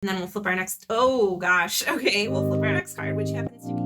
And then we'll flip our next, oh gosh, okay, we'll flip our next card, which happens to be...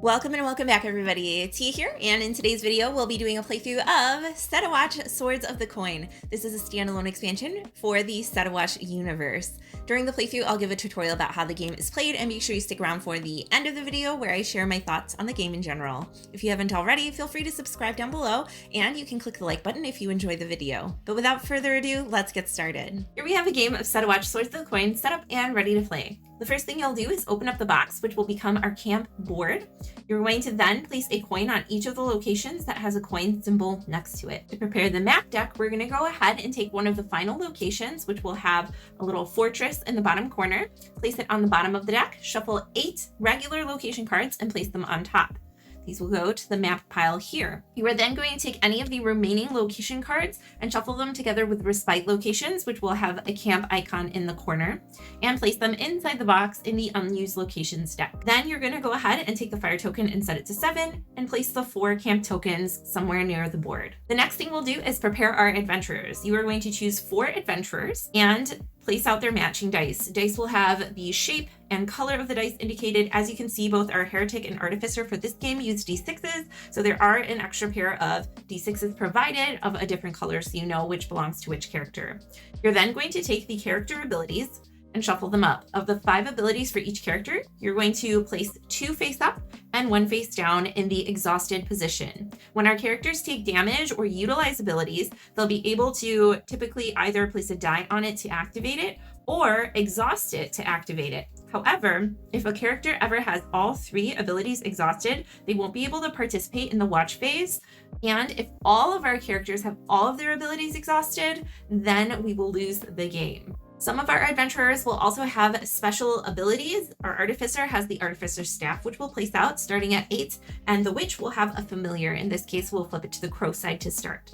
Welcome and welcome back, everybody. T here, and in today's video, we'll be doing a playthrough of Set a Watch Swords of the Coin. This is a standalone expansion for the Set a Watch universe. During the playthrough, I'll give a tutorial about how the game is played, and make sure you stick around for the end of the video where I share my thoughts on the game in general. If you haven't already, feel free to subscribe down below, and you can click the like button if you enjoy the video. But without further ado, let's get started. Here we have a game of Set a Watch Swords of the Coin set up and ready to play. The first thing you'll do is open up the box, which will become our camp board. You're going to then place a coin on each of the locations that has a coin symbol next to it. To prepare the map deck, we're going to go ahead and take one of the final locations, which will have a little fortress in the bottom corner, place it on the bottom of the deck, shuffle 8 regular location cards, and place them on top. These will go to the map pile here. You are then going to take any of the remaining location cards and shuffle them together with respite locations, which will have a camp icon in the corner, and place them inside the box in the unused locations deck. Then you're going to go ahead and take the fire token and set it to 7 and place the 4 camp tokens somewhere near the board. The next thing we'll do is prepare our adventurers. You are going to choose 4 adventurers and place out their matching dice. Dice will have the shape and color of the dice indicated. As you can see, both our Heretic and Artificer for this game use D6s, so there are an extra pair of D6s provided of a different color so you know which belongs to which character. You're then going to take the character abilities and shuffle them up. Of the 5 abilities for each character, you're going to place 2 face up and 1 face down in the exhausted position. When our characters take damage or utilize abilities, they'll be able to typically either place a die on it to activate it or exhaust it to activate it. However, if a character ever has all 3 abilities exhausted, they won't be able to participate in the watch phase. And if all of our characters have all of their abilities exhausted, then we will lose the game. Some of our adventurers will also have special abilities. Our Artificer has the Artificer Staff, which we'll place out starting at 8, and the Witch will have a familiar. In this case, we'll flip it to the crow side to start.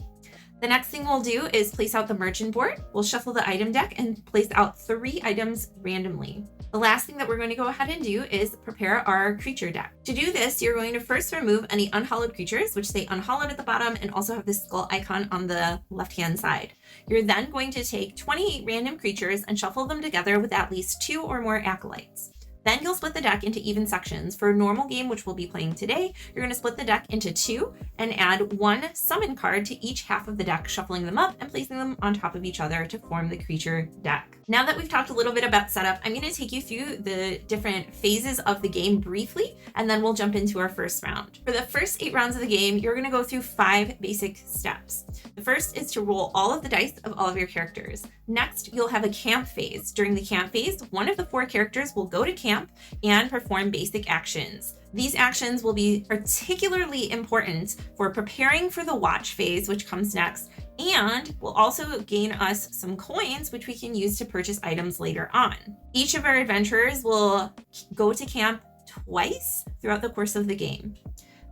The next thing we'll do is place out the merchant board. We'll shuffle the item deck and place out 3 items randomly. The last thing that we're going to go ahead and do is prepare our creature deck. To do this, you're going to first remove any unhallowed creatures, which say unhallowed at the bottom and also have this skull icon on the left-hand side. You're then going to take 28 random creatures and shuffle them together with at least 2 or more acolytes. Then you'll split the deck into even sections. For a normal game, which we'll be playing today, you're going to split the deck into 2 and add 1 summon card to each half of the deck, shuffling them up and placing them on top of each other to form the creature deck. Now that we've talked a little bit about setup, I'm going to take you through the different phases of the game briefly, and then we'll jump into our first round. For the first 8 rounds of the game, you're going to go through 5 basic steps. The first is to roll all of the dice of all of your characters. Next, you'll have a camp phase. During the camp phase, one of the 4 characters will go to camp and perform basic actions. These actions will be particularly important for preparing for the watch phase, which comes next, and will also gain us some coins, which we can use to purchase items later on. Each of our adventurers will go to camp twice throughout the course of the game.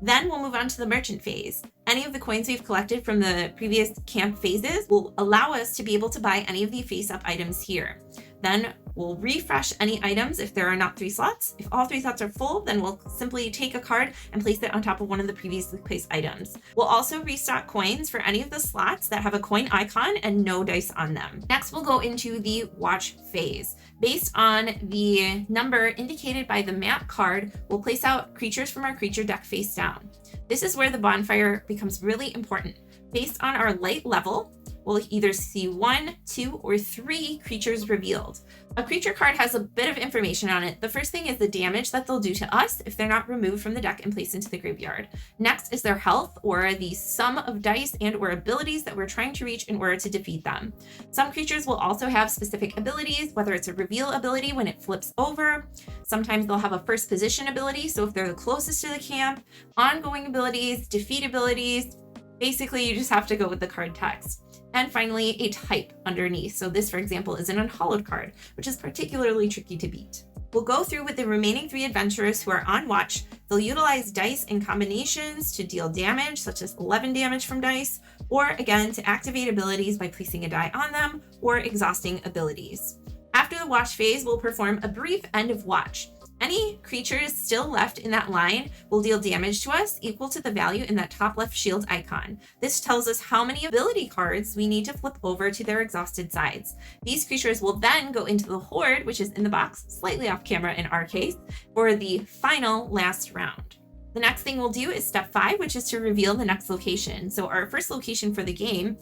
Then we'll move on to the merchant phase. Any of the coins we've collected from the previous camp phases will allow us to be able to buy any of the face-up items here. Then we'll refresh any items if there are not 3 slots. If all 3 slots are full, then we'll simply take a card and place it on top of one of the previously placed items. We'll also restock coins for any of the slots that have a coin icon and no dice on them. Next, we'll go into the watch phase. Based on the number indicated by the map card, we'll place out creatures from our creature deck face down. This is where the bonfire becomes really important. Based on our light level, we'll either see 1, 2, or 3 creatures revealed. A creature card has a bit of information on it. The first thing is the damage that they'll do to us if they're not removed from the deck and placed into the graveyard. Next is their health, or the sum of dice and or abilities that we're trying to reach in order to defeat them. Some creatures will also have specific abilities, whether it's a reveal ability when it flips over. Sometimes they'll have a first position ability, so if they're the closest to the camp, ongoing abilities, defeat abilities. Basically, you just have to go with the card text. And finally, a type underneath. So this, for example, is an unhallowed card, which is particularly tricky to beat. We'll go through with the remaining 3 adventurers who are on watch. They'll utilize dice in combinations to deal damage, such as 11 damage from dice, or again, to activate abilities by placing a die on them, or exhausting abilities. After the watch phase, we'll perform a brief end of watch. Any any creatures still left in that line will deal damage to us equal to the value in that top left shield icon. This tells us how many ability cards we need to flip over to their exhausted sides. These creatures will then go into the horde, which is in the box, slightly off camera in our case, for the final last round. The next thing we'll do is step 5, which is to reveal the next location. So our first location for the game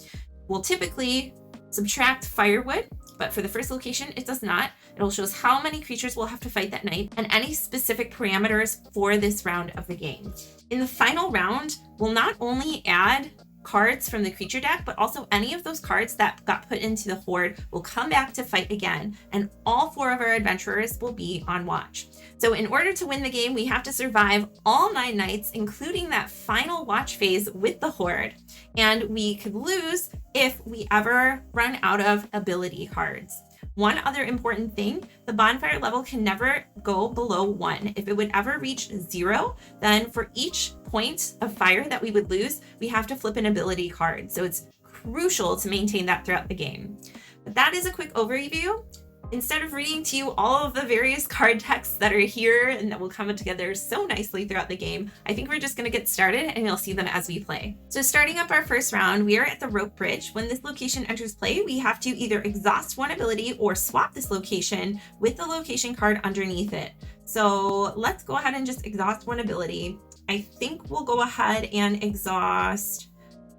will typically subtract firewood, but for the first location, it does not. It'll show us how many creatures we'll have to fight that night and any specific parameters for this round of the game. In the final round, we'll not only add cards from the creature deck, but also any of those cards that got put into the horde will come back to fight again, and all 4 of our adventurers will be on watch. So in order to win the game, we have to survive all 9 nights, including that final watch phase with the horde. And we could lose if we ever run out of ability cards. One other important thing, the bonfire level can never go below 1. If it would ever reach 0, then for each point of fire that we would lose, we have to flip an ability card. So it's crucial to maintain that throughout the game. But that is a quick overview. Instead of reading to you all of the various card decks that are here and that will come together so nicely throughout the game, I think we're just going to get started and you'll see them as we play. So starting up our first round, we are at the rope bridge. When this location enters play, we have to either exhaust one ability or swap this location with the location card underneath it. So let's go ahead and just exhaust one ability. I think we'll go ahead and exhaust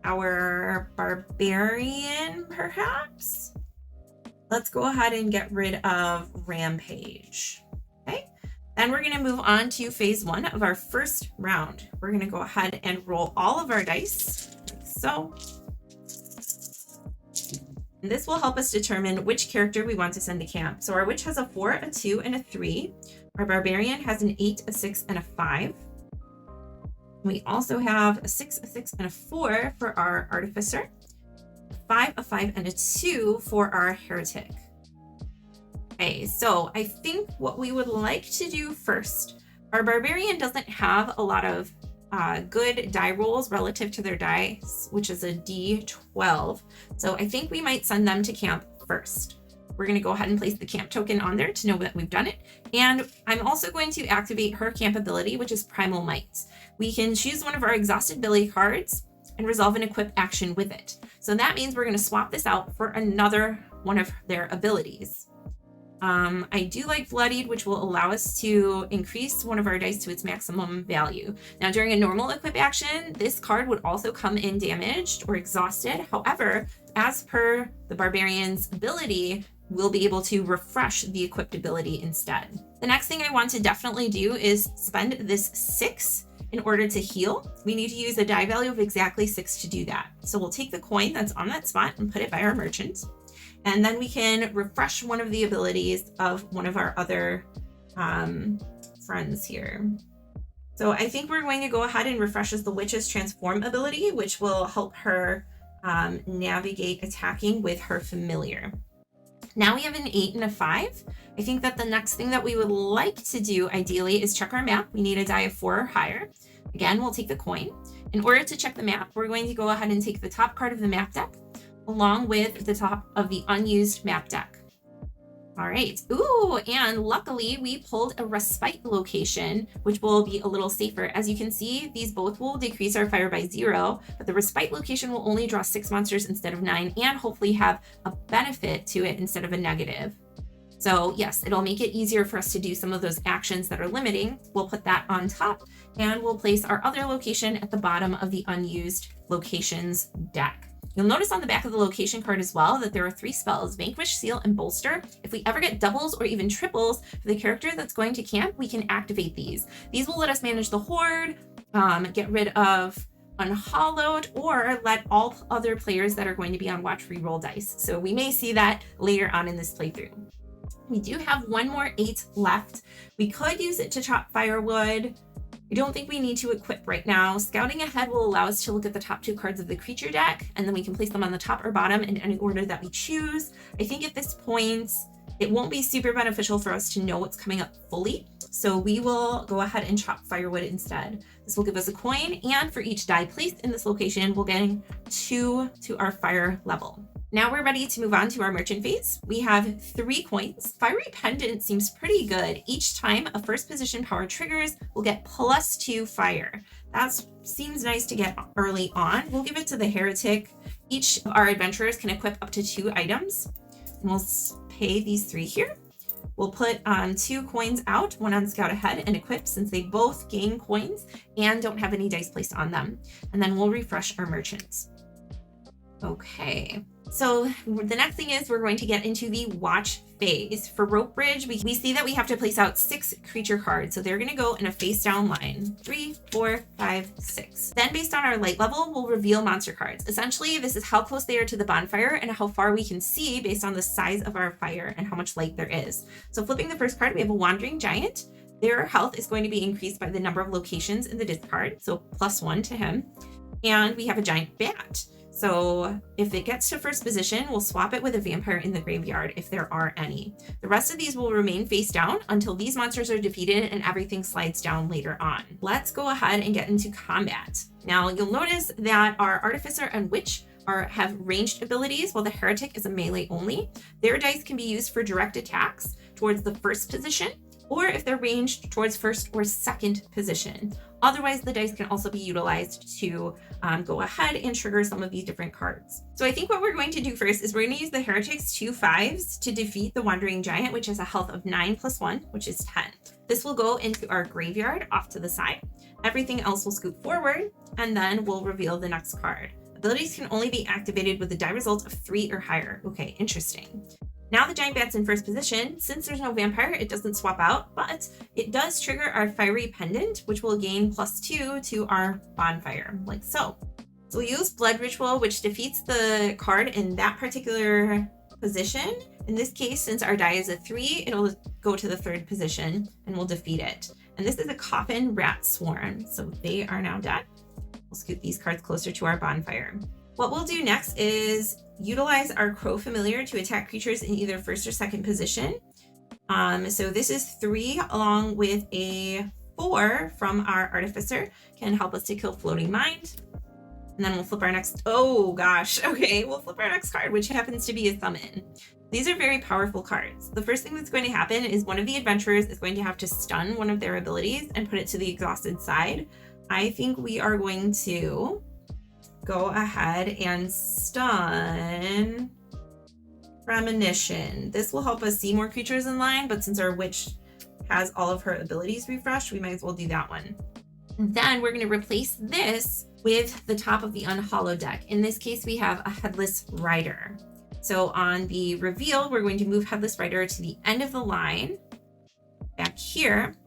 our barbarian, perhaps. Let's go ahead and get rid of Rampage. Okay, then we're going to move on to phase 1 of our first round. We're going to go ahead and roll all of our dice, like so. And this will help us determine which character we want to send to camp. So our witch has a 4, a 2, and a 3. Our barbarian has an 8, a 6, and a 5. We also have a 6, a 6, and a 4 for our artificer. 5, a 5, and a 2 for our heretic. Okay, so I think what we would like to do first, our barbarian doesn't have a lot of good die rolls relative to their dice, which is a D12. So I think we might send them to camp first. We're going to go ahead and place the camp token on there to know that we've done it. And I'm also going to activate her camp ability, which is Primal Might. We can choose one of our exhausted ability cards and resolve an equip action with it. So that means we're going to swap this out for another one of their abilities. I do like Bloodied, which will allow us to increase one of our dice to its maximum value. Now, during a normal equip action, this card would also come in damaged or exhausted. However, as per the Barbarian's ability, we'll be able to refresh the equipped ability instead. The next thing I want to definitely do is spend this 6 in order to heal. We need to use a die value of exactly 6 to do that. So we'll take the coin that's on that spot and put it by our merchant. And then we can refresh one of the abilities of one of our other friends here. So I think we're going to go ahead and refresh the Witch's Transform ability, which will help her navigate attacking with her familiar. Now we have an 8 and a 5. I think that the next thing that we would like to do ideally is check our map. We need a die of 4 or higher. Again, we'll take the coin. In order to check the map, we're going to go ahead and take the top card of the map deck along with the top of the unused map deck. All right. Ooh, and luckily we pulled a respite location, which will be a little safer. As you can see, these both will decrease our fire by 0, but the respite location will only draw 6 monsters instead of 9 and hopefully have a benefit to it instead of a negative. So yes, it'll make it easier for us to do some of those actions that are limiting. We'll put that on top and we'll place our other location at the bottom of the unused locations deck. You'll notice on the back of the location card as well that there are 3 spells, Vanquish, Seal, and Bolster. If we ever get doubles or even triples for the character that's going to camp, we can activate these. These will let us manage the horde, get rid of Unhallowed, or let all other players that are going to be on watch reroll dice. So we may see that later on in this playthrough. We do have 1 more 8 left. We could use it to chop firewood. I don't think we need to equip right now. Scouting ahead will allow us to look at the top 2 cards of the creature deck, and then we can place them on the top or bottom in any order that we choose. I think at this point, it won't be super beneficial for us to know what's coming up fully. so we will go ahead and chop firewood instead. This will give us a coin, and for each die placed in this location, we'll gain 2 to our fire level. Now we're ready to move on to our merchant phase. We have 3 coins. Fiery Pendant seems pretty good. Each time a first position power triggers, we'll get +2 fire. That seems nice to get early on. We'll give it to the Heretic. Each of our adventurers can equip up to 2 items. And we'll pay these 3 here. We'll put 2 coins out, 1 on Scout Ahead and Equip, since they both gain coins and don't have any dice placed on them. And then we'll refresh our merchants. Okay. So the next thing is we're going to get into the watch phase. For Rope Bridge, we see that we have to place out 6 creature cards. So they're going to go in a face down line. 3, 4, 5, 6. Then based on our light level, we'll reveal monster cards. Essentially, this is how close they are to the bonfire and how far we can see based on the size of our fire and how much light there is. So flipping the first card, we have a Wandering Giant. Their health is going to be increased by the number of locations in the discard. So +1 to him. And we have a Giant Bat. So if it gets to first position, we'll swap it with a vampire in the graveyard if there are any. The rest of these will remain face down until these monsters are defeated and everything slides down later on. Let's go ahead and get into combat. Now you'll notice that our Artificer and Witch have ranged abilities, while the Heretic is a melee only. Their dice can be used for direct attacks towards the first position, or if they're ranged towards first or second position. Otherwise, the dice can also be utilized to go ahead and trigger some of these different cards. So I think what we're going to do first is we're going to use the Heretic's 2 5s to defeat the Wandering Giant, which has a health of 9 + 1, which is 10. This will go into our graveyard off to the side. Everything else will scoot forward, and then we'll reveal the next card. Abilities can only be activated with a die result of 3 or higher. Okay, interesting. Now the Giant Bat's in first position. Since there's no vampire, it doesn't swap out, but it does trigger our Fiery Pendant, which will gain +2 to our bonfire, like so. So we'll use Blood Ritual, which defeats the card in that particular position. In this case, since our die is a 3, it'll go to the 3rd position and we'll defeat it. And this is a Coffin Rat Swarm, so they are now dead. We'll scoot these cards closer to our bonfire. What we'll do next is utilize our Crow Familiar to attack creatures in either first or second position. So this is 3 along with a 4 from our Artificer, can help us to kill Floating Mind. And then we'll flip our next, oh gosh, okay, we'll flip our next card, which happens to be a Summon. These are very powerful cards. The first thing that's going to happen is one of the adventurers is going to have to stun one of their abilities and put it to the exhausted side. I think we are going to go ahead and stun Premonition. This will help us see more creatures in line, but since our Witch has all of her abilities refreshed, we might as well do that one. And then we're going to replace this with the top of the Unhallowed deck. In this case, we have a Headless Rider. So on the reveal, we're going to move Headless Rider to the end of the line, back here,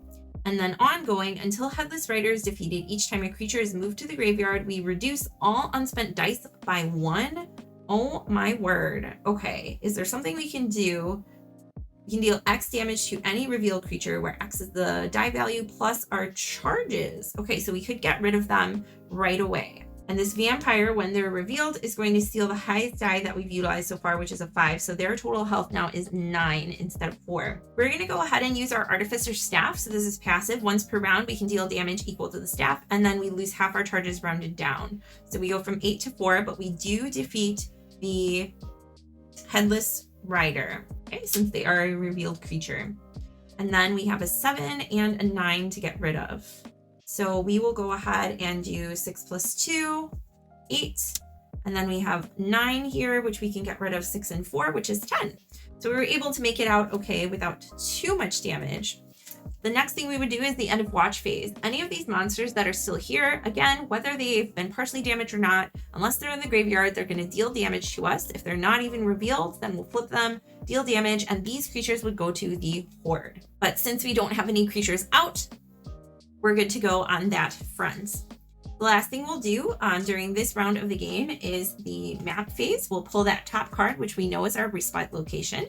and then ongoing until Headless Rider is defeated. Each time a creature is moved to the graveyard, we reduce all unspent dice by 1. Oh my word. Okay, is there something we can do? We can deal X damage to any revealed creature where X is the die value plus our charges. Okay, so we could get rid of them right away. And this vampire, when they're revealed, is going to steal the highest die that we've utilized so far, which is a 5. So their total health now is 9 instead of 4. We're going to go ahead and use our Artificer Staff. So this is passive. Once per round, we can deal damage equal to the staff, and then we lose half our charges rounded down. So we go from 8 to 4, but we do defeat the Headless Rider, okay, since they are a revealed creature. And then we have a 7 and a 9 to get rid of. So we will go ahead and do 6 + 2, 8. And then we have 9 here, which we can get rid of 6 and 4, which is 10. So we were able to make it out okay without too much damage. The next thing we would do is the end of watch phase. Any of these monsters that are still here, again, whether they've been partially damaged or not, unless they're in the graveyard, they're going to deal damage to us. If they're not even revealed, then we'll flip them, deal damage, and these creatures would go to the Horde. But since we don't have any creatures out, we're good to go on that front. The last thing we'll do during this round of the game is the map phase. We'll pull that top card, which we know is our respite location.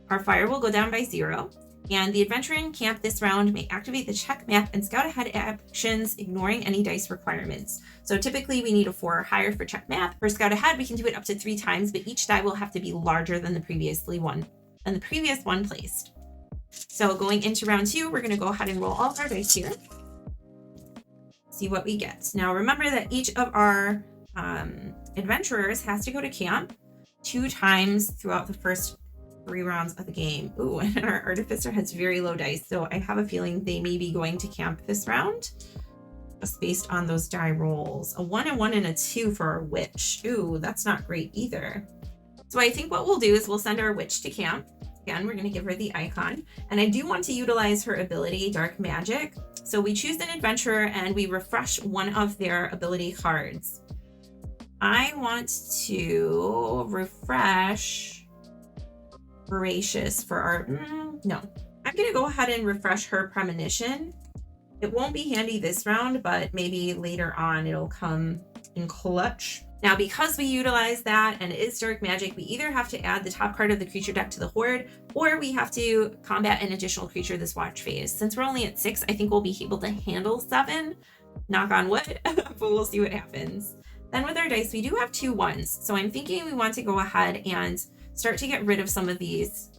Our fire will go down by 0. And the adventurer in camp this round may activate the check map and scout ahead actions, ignoring any dice requirements. So typically we need a 4 or higher for check map. For scout ahead, we can do it up to 3 times, but each die will have to be larger than the previous one placed. So going into round 2, we're going to go ahead and roll all of our dice here. See what we get. Now remember that each of our adventurers has to go to camp 2 times throughout the first 3 rounds of the game. Ooh, and our artificer has very low dice, so I have a feeling they may be going to camp this round, just based on those die rolls. A 1, a 1, and a 2 for our witch. Ooh, that's not great either. So I think what we'll do is we'll send our witch to camp. Again, we're going to give her the icon, and I do want to utilize her ability, Dark Magic. So we choose an adventurer and we refresh one of their ability cards. I want to refresh Voracious for our, no. I'm going to go ahead and refresh her Premonition. It won't be handy this round, but maybe later on it'll come in clutch. Now, because we utilize that and it is Dark Magic, we either have to add the top card of the creature deck to the Horde, or we have to combat an additional creature this watch phase. Since we're only at 6, I think we'll be able to handle 7. Knock on wood, but we'll see what happens. Then with our dice, we do have 2 1s. So I'm thinking we want to go ahead and start to get rid of some of these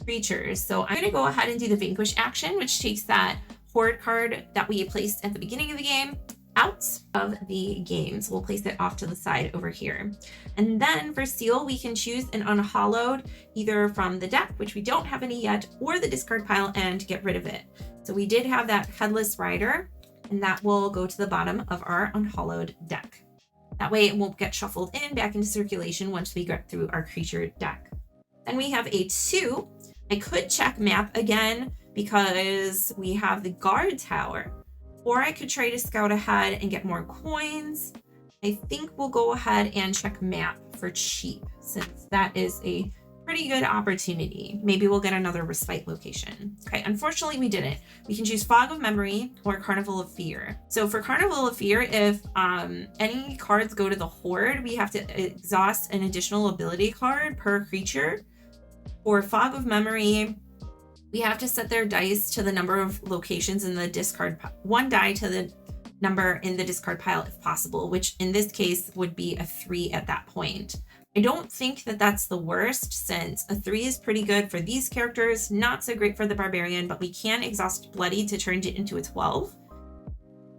creatures. So I'm going to go ahead and do the Vanquish action, which takes that Horde card that we placed at the beginning of the game out of the game. So we'll place it off to the side over here. And then for Seal, we can choose an Unhallowed either from the deck, which we don't have any yet, or the discard pile and get rid of it. So we did have that Headless Rider, and that will go to the bottom of our Unhallowed deck. That way it won't get shuffled in back into circulation once we get through our creature deck. Then we have a 2. I could check map again because we have the guard tower, or I could try to scout ahead and get more coins. I think we'll go ahead and check map for cheap, since that is a pretty good opportunity. Maybe we'll get another respite location. Okay, unfortunately we didn't. We can choose Fog of Memory or Carnival of Fear. So for Carnival of Fear, if any cards go to the Horde, we have to exhaust an additional ability card per creature. For Fog of Memory, we have to set their dice to the number of locations in the discard pile. 1 die to the number in the discard pile if possible, which in this case would be a 3 at that point. I don't think that that's the worst, since a 3 is pretty good for these characters, not so great for the Barbarian, but we can exhaust Bloody to turn it into a 12.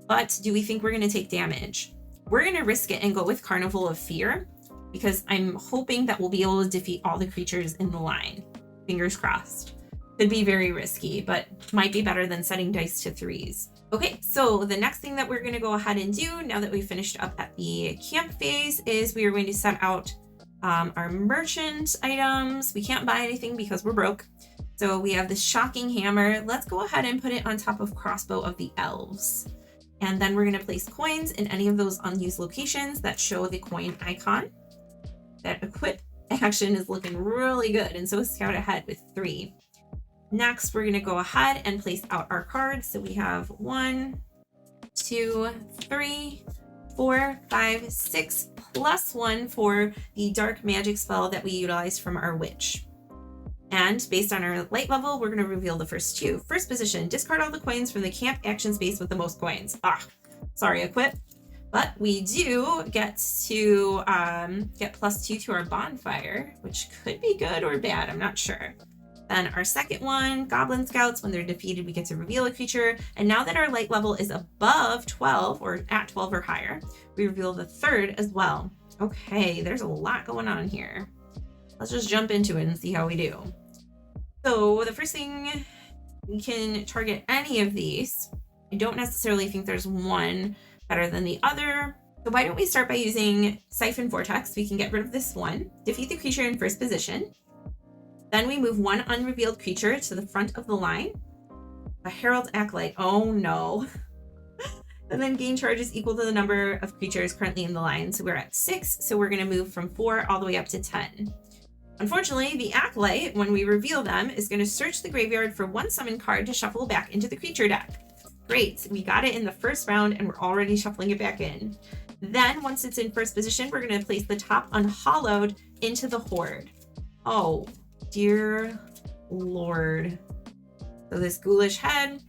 But do we think we're going to take damage? We're going to risk it and go with Carnival of Fear, because I'm hoping that we'll be able to defeat all the creatures in the line. Fingers crossed. Could be very risky, but might be better than setting dice to 3s. Okay, so the next thing that we're going to go ahead and do now that we've finished up at the camp phase is we are going to set out our merchant items. We can't buy anything because we're broke. So we have this Shocking Hammer. Let's go ahead and put it on top of Crossbow of the Elves. And then we're going to place coins in any of those unused locations that show the coin icon. That equip action is looking really good, and so is Scout Ahead with 3. Next, we're going to go ahead and place out our cards. So we have 1, 2, 3, 4, 5, 6, plus 1 for the Dark Magic spell that we utilized from our Witch. And based on our light level, we're going to reveal the first 2. First position, discard all the coins from the camp action space with the most coins. Sorry, equip. But we do get to get +2 to our bonfire, which could be good or bad, I'm not sure. Then our second one, Goblin Scouts, when they're defeated, we get to reveal a creature. And now that our light level is above 12 or at 12 or higher, we reveal the third as well. Okay, there's a lot going on here. Let's just jump into it and see how we do. So the first thing, we can target any of these. I don't necessarily think there's one better than the other. So why don't we start by using Siphon Vortex? We can get rid of this one, defeat the creature in first position. Then we move one unrevealed creature to the front of the line. A Herald Acolyte, oh no. And then gain charges equal to the number of creatures currently in the line. So we're at 6, so we're gonna move from 4 all the way up to 10. Unfortunately, the Acolyte, when we reveal them, is gonna search the graveyard for one summon card to shuffle back into the creature deck. Great, we got it in the first round and we're already shuffling it back in. Then once it's in first position, we're gonna place the top Unhallowed into the Horde. Oh, dear Lord. So this Ghoulish Head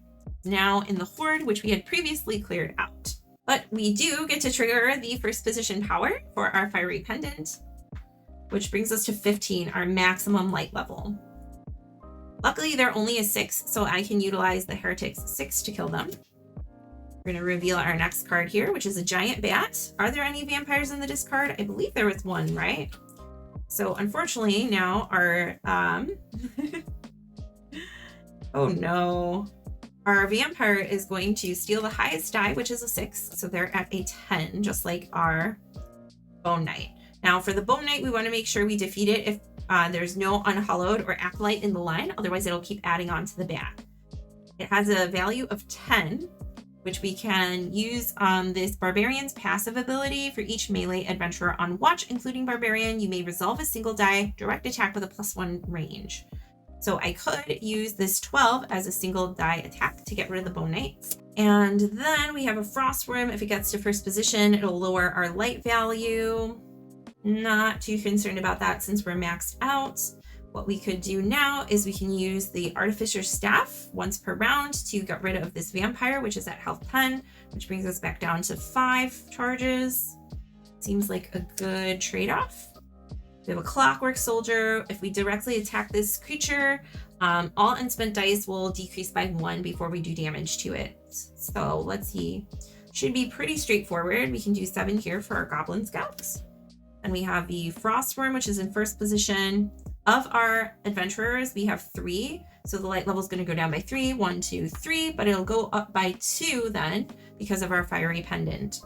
is now in the Horde, which we had previously cleared out. But we do get to trigger the first position power for our Fiery Pendant, which brings us to 15, our maximum light level. Luckily, they're only a 6, so I can utilize the Heretic's 6 to kill them. We're going to reveal our next card here, which is a giant bat. Are there any vampires in the discard? I believe there was one, right? So unfortunately, now our oh no. Our vampire is going to steal the highest die, which is a 6. So they're at a 10, just like our Bone Knight. Now for the Bone Knight, we want to make sure we defeat it if there's no Unhallowed or Acolyte in the line. Otherwise, it'll keep adding on to the bat. It has a value of 10, which we can use this Barbarian's passive ability. For each melee adventurer on watch, including Barbarian, you may resolve a single die direct attack with a +1 range. So I could use this 12 as a single die attack to get rid of the Bone Knights. And then we have a Frostworm. If it gets to first position, it'll lower our light value. Not too concerned about that since we're maxed out. What we could do now is we can use the Artificer's Staff once per round to get rid of this vampire, which is at health 10, which brings us back down to 5 charges. Seems like a good trade-off. We have a Clockwork Soldier. If we directly attack this creature, all unspent dice will decrease by 1 before we do damage to it. So let's see. Should be pretty straightforward. We can do 7 here for our Goblin Scouts. And we have the Frostworm, which is in first position. Of our adventurers, we have 3. So the light level is going to go down by 3. 1, 2, 3. But it'll go up by 2 then because of our Fiery Pendant.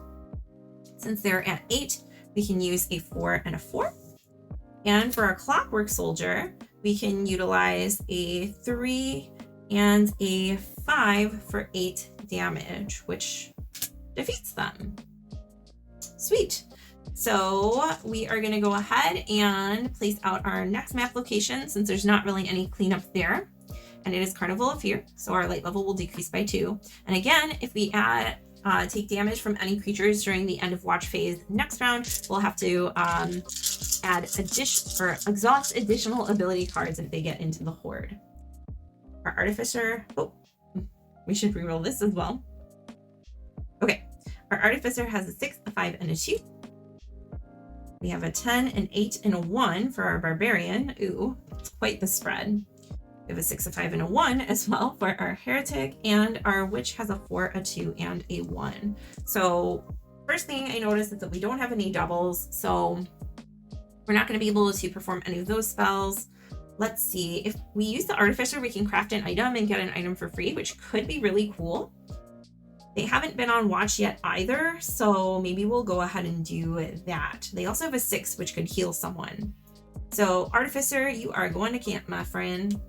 Since they're at 8, we can use a 4 and a 4. And for our Clockwork Soldier, we can utilize a 3 and a 5 for 8 damage, which defeats them. Sweet. So we are going to go ahead and place out our next map location since there's not really any cleanup there. And it is Carnival of Fear, so our light level will decrease by 2. And again, if we take damage from any creatures during the end of watch phase next round, we'll have to exhaust additional ability cards if they get into the Horde. Our Artificer, we should reroll this as well. Okay, our Artificer has a 6, a 5, and a 2. We have a 10, an 8, and a 1 for our Barbarian. Ooh, it's quite the spread. We have a 6, a 5, and a 1 as well for our Heretic, and our Witch has a 4, a 2, and a 1. So first thing I noticed is that we don't have any doubles, so we're not going to be able to perform any of those spells. Let's see. If we use the Artificer, we can craft an item and get an item for free, which could be really cool. They haven't been on watch yet either, so maybe we'll go ahead and do that. They also have a 6, which could heal someone. So Artificer, you are going to camp, my friend.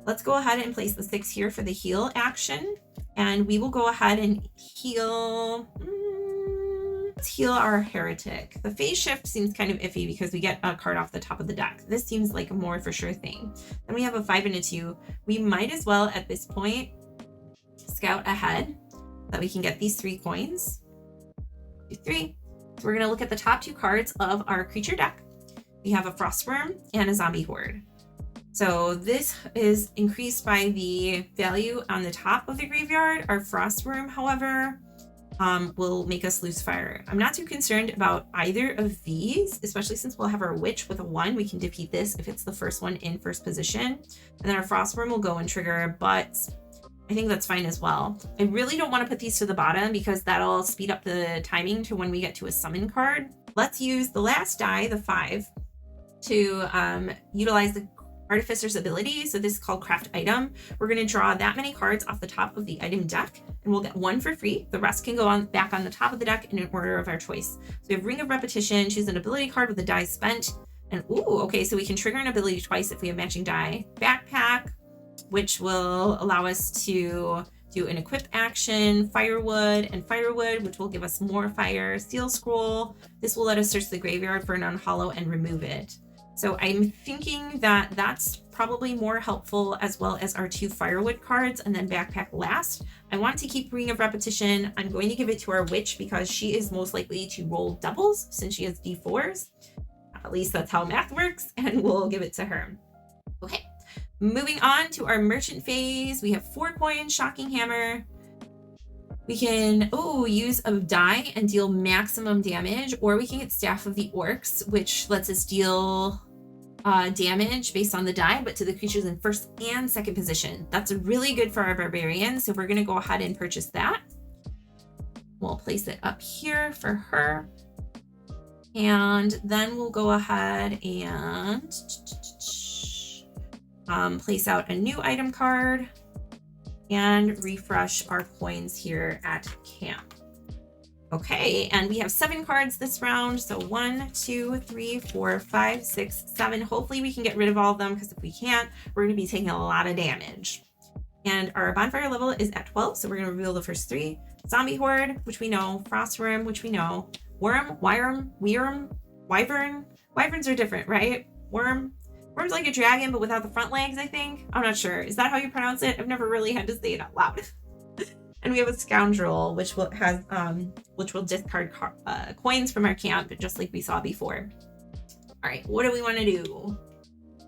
Let's go ahead and place the 6 here for the heal action. And we will go ahead and heal... Let's heal our Heretic. The phase shift seems kind of iffy because we get a card off the top of the deck. This seems like a more for sure thing. Then we have a 5 and a 2. We might as well, at this point, scout ahead so that we can get these 3 coins. 2, 3. So we're going to look at the top 2 cards of our creature deck. We have a Frostworm and a Zombie Horde. So this is increased by the value on the top of the graveyard. Our Frostworm, however, will make us lose fire. I'm not too concerned about either of these, especially since we'll have our Witch with a 1. We can defeat this if it's the first one in first position. And then our Frostworm will go and trigger, but I think that's fine as well. I really don't want to put these to the bottom because that'll speed up the timing to when we get to a summon card. Let's use the last die, the 5, to utilize the Artificer's ability. So this is called Craft Item. We're going to draw that many cards off the top of the item deck, and we'll get 1 for free. The rest can go back on the top of the deck in an order of our choice. So we have Ring of Repetition, choose an ability card with the die spent, and ooh, okay, so we can trigger an ability twice if we have matching die. Backpack, which will allow us to do an equip action, Firewood, and Firewood, which will give us more fire. Seal Scroll, this will let us search the graveyard for an Unhallow and remove it. So I'm thinking that that's probably more helpful, as well as our 2 Firewood cards, and then Backpack last. I want to keep Ring of Repetition. I'm going to give it to our Witch because she is most likely to roll doubles since she has D4s. At least that's how math works, and we'll give it to her. Okay, moving on to our merchant phase. We have 4 coins, Shocking Hammer. We can use a die and deal maximum damage, or we can get Staff of the Orcs, which lets us deal damage based on the die, but to the creatures in first and second position. That's really good for our barbarian, so we're going to go ahead and purchase that. We'll place it up here for her. And then we'll go ahead and place out a new item card and refresh our coins here at camp. Okay, and we have 7 cards this round. So 1, 2, 3, 4, 5, 6, 7. Hopefully we can get rid of all of them, because if we can't, we're going to be taking a lot of damage. And our bonfire level is at 12, so we're going to reveal the first 3. Zombie Horde, which we know. Frostworm, which we know. Worm, Wyvern. Wyverns are different, right? Worm's like a dragon, but without the front legs, I think. I'm not sure. Is that how you pronounce it? I've never really had to say it out loud. And we have a Scoundrel, which will discard coins from our camp, just like we saw before. All right, what do we want to do?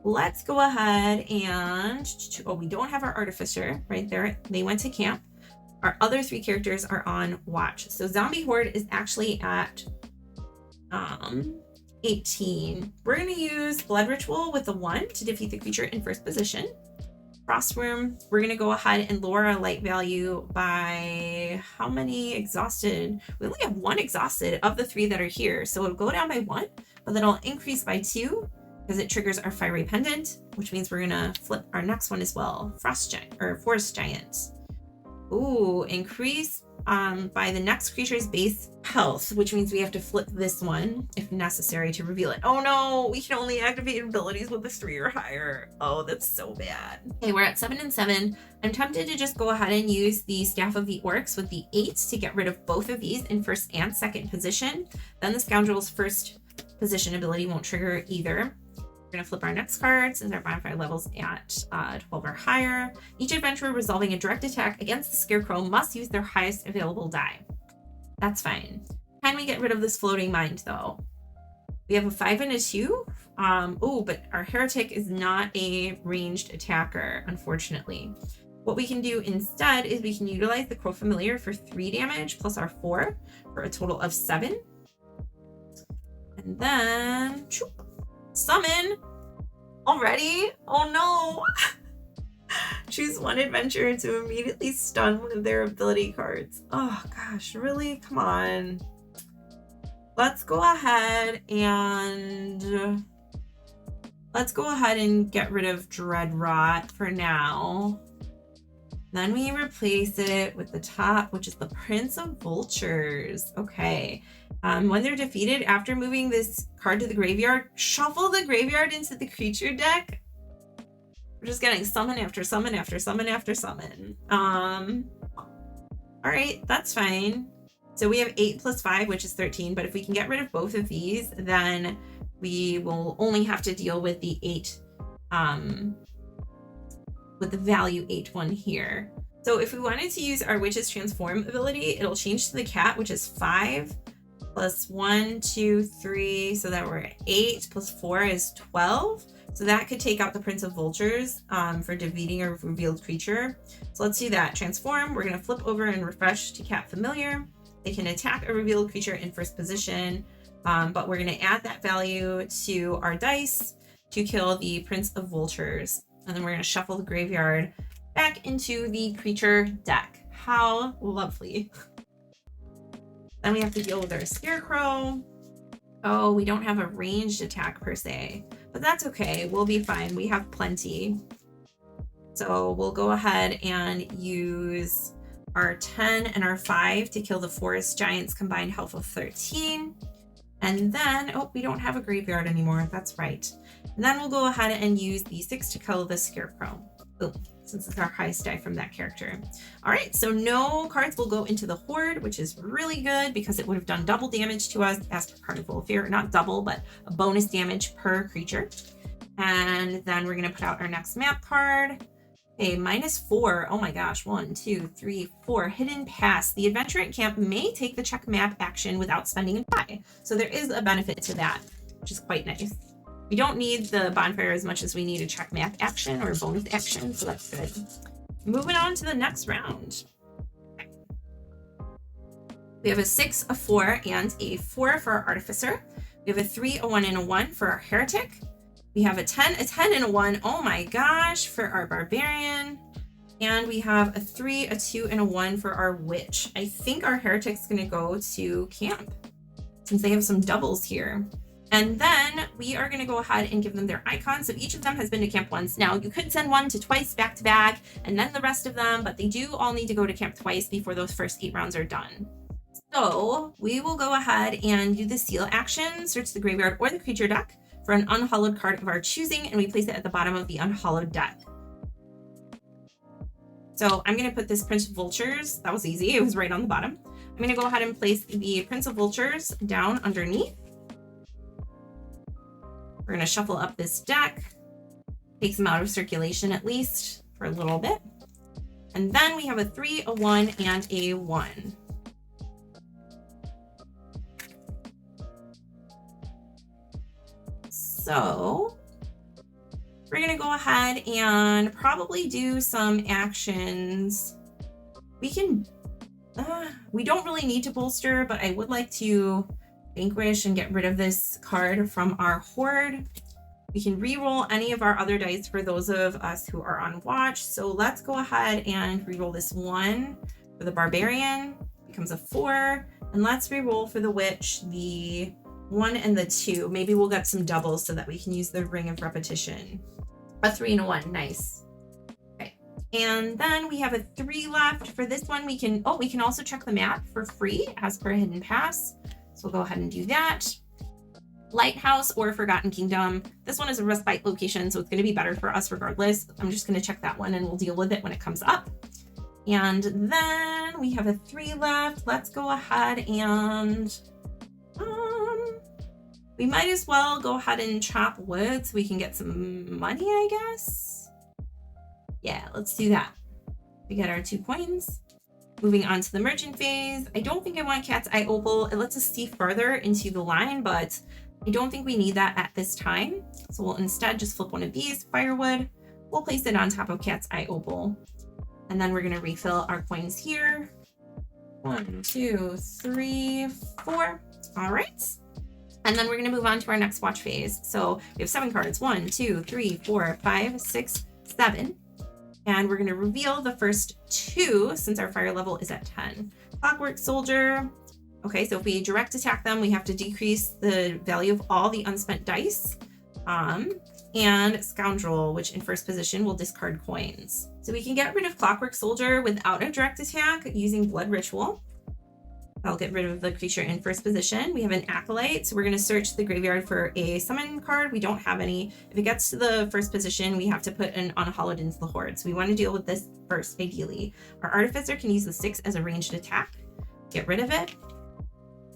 Let's go ahead and... Oh, we don't have our Artificer right there. They went to camp. Our other 3 characters are on watch. So Zombie Horde is actually at 18. We're going to use Blood Ritual with the 1 to defeat the creature in first position. Frostworm, we're going to go ahead and lower our light value by how many exhausted? We only have 1 exhausted of the 3 that are here. So it'll go down by 1, but then it'll increase by 2 because it triggers our Fiery Pendant, which means we're going to flip our next one as well. Forest Giant. Ooh, increase by the next creature's base health, which means we have to flip this one if necessary to reveal it. Oh no, we can only activate abilities with a 3 or higher. Oh, that's so bad. Okay, we're at 7 and 7. I'm tempted to just go ahead and use the Staff of the Orcs with the 8 to get rid of both of these in first and second position. Then the Scoundrel's first position ability won't trigger either. We're going to flip our next card since our bonfire level's at 12 or higher. Each adventurer resolving a direct attack against the Scarecrow must use their highest available die. That's fine. Can we get rid of this Floating Mind, though? We have a 5 and a 2. Oh, but our Heretic is not a ranged attacker, unfortunately. What we can do instead is we can utilize the Crow Familiar for 3 damage plus our 4 for a total of 7. And then... Summon already? Oh no. Choose 1 adventurer to immediately stun one of their ability cards. Oh gosh, really? Come on. Let's go ahead and get rid of Dreadrot for now. Then we replace it with the top, which is the Prince of Vultures. Okay. When they're defeated, after moving this card to the graveyard, shuffle the graveyard into the creature deck. We're just getting summon after summon after summon after summon. All right, that's fine. So we have 8 plus 5, which is 13. But if we can get rid of both of these, then we will only have to deal with the 8, with the value 8 one here. So if we wanted to use our Witch's Transform ability, it'll change to the cat, which is 5 plus 1, 2, 3. So that we're at 8 plus 4 is 12. So that could take out the Prince of Vultures for defeating a revealed creature. So let's do that. Transform. We're going to flip over and refresh to Cat Familiar. They can attack a revealed creature in first position, but we're going to add that value to our dice to kill the Prince of Vultures. And then we're going to shuffle the graveyard back into the creature deck. How lovely. Then we have to deal with our Scarecrow. Oh, we don't have a ranged attack per se, but that's okay. We'll be fine. We have plenty. So we'll go ahead and use our 10 and our 5 to kill the Forest Giant's combined health of 13. And then, oh, we don't have a graveyard anymore. That's right. And then we'll go ahead and use the 6 to kill the Scarecrow. Oh, since it's our highest die from that character. All right, so no cards will go into the Horde, which is really good because it would have done double damage to us as per Carnival of Fear. Not double, but a bonus damage per creature. And then we're going to put out our next map card. Okay, -4. Oh my gosh. 1, 2, 3, 4. Hidden Pass. The adventurer at camp may take the check map action without spending a die. So there is a benefit to that, which is quite nice. We don't need the bonfire as much as we need a check map action or a bonus action, so that's good. Moving on to the next round. Okay. We have a 6, a 4, and a 4 for our Artificer. We have a 3, a 1, and a 1 for our Heretic. We have a 10, and a 1. Oh my gosh, for our barbarian. And we have a 3, a 2, and a 1 for our witch. I think our heretic's gonna go to camp since they have some doubles here. And then we are gonna go ahead and give them their icons. So each of them has been to camp once. Now you could send one to twice back to back and then the rest of them, but they do all need to go to camp twice before those first 8 rounds are done. So we will go ahead and do the seal action, search the graveyard or the creature deck for an unhallowed card of our choosing, and we place it at the bottom of the unhallowed deck. So I'm going to put this Prince of Vultures. That was easy. It was right on the bottom. I'm going to go ahead and place the Prince of Vultures down underneath. We're going to shuffle up this deck, take them out of circulation at least for a little bit. And then we have a 3, a 1, and a 1. So we're going to go ahead and probably do some actions. We can, we don't really need to bolster, but I would like to vanquish and get rid of this card from our horde. We can re-roll any of our other dice for those of us who are on watch. So let's go ahead and re-roll this 1 for the barbarian. Becomes a 4. And let's re-roll for the witch the 1 and the 2. Maybe we'll get some doubles so that we can use the Ring of Repetition. A 3 and a 1. Nice. Okay. And then we have a 3 left. For this one, we can also check the map for free as per Hidden Pass. So we'll go ahead and do that. Lighthouse or Forgotten Kingdom. This one is a respite location, so it's going to be better for us regardless. I'm just going to check that one and we'll deal with it when it comes up. And then we have a 3 left. Let's go ahead and we might as well go ahead and chop wood so we can get some money, I guess. Yeah, let's do that. We get our 2 coins. Moving on to the merchant phase. I don't think I want Cat's Eye Opal. It lets us see further into the line, but I don't think we need that at this time. So we'll instead just flip one of these, firewood. We'll place it on top of Cat's Eye Opal. And then we're gonna refill our coins here. 1, 2, 3, 4. All right. And then we're gonna move on to our next watch phase. So we have 7 cards, 1, 2, 3, 4, 5, 6, 7. And we're going to reveal the first 2 since our fire level is at 10. Clockwork Soldier. Okay, so if we direct attack them, we have to decrease the value of all the unspent dice. And Scoundrel, which in first position will discard coins. So we can get rid of Clockwork Soldier without a direct attack using Blood Ritual. I'll get rid of the creature in first position. We have an Acolyte, so we're going to search the graveyard for a summon card. We don't have any. If it gets to the first position, we have to put an Unhallowed into the horde. So we want to deal with this first, ideally. Our Artificer can use the 6 as a ranged attack. Get rid of it.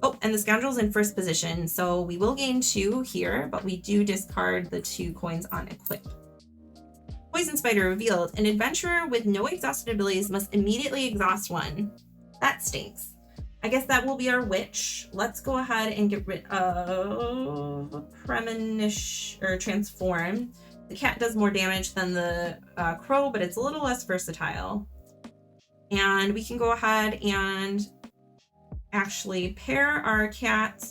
Oh, and the Scoundrel's in first position, so we will gain 2 here, but we do discard the 2 coins on equip. Poison Spider revealed. An adventurer with no exhausted abilities must immediately exhaust 1. That stinks. I guess that will be our witch. Let's go ahead and get rid of Premonition or Transform. The cat does more damage than the crow, but it's a little less versatile. And we can go ahead and actually pair our cat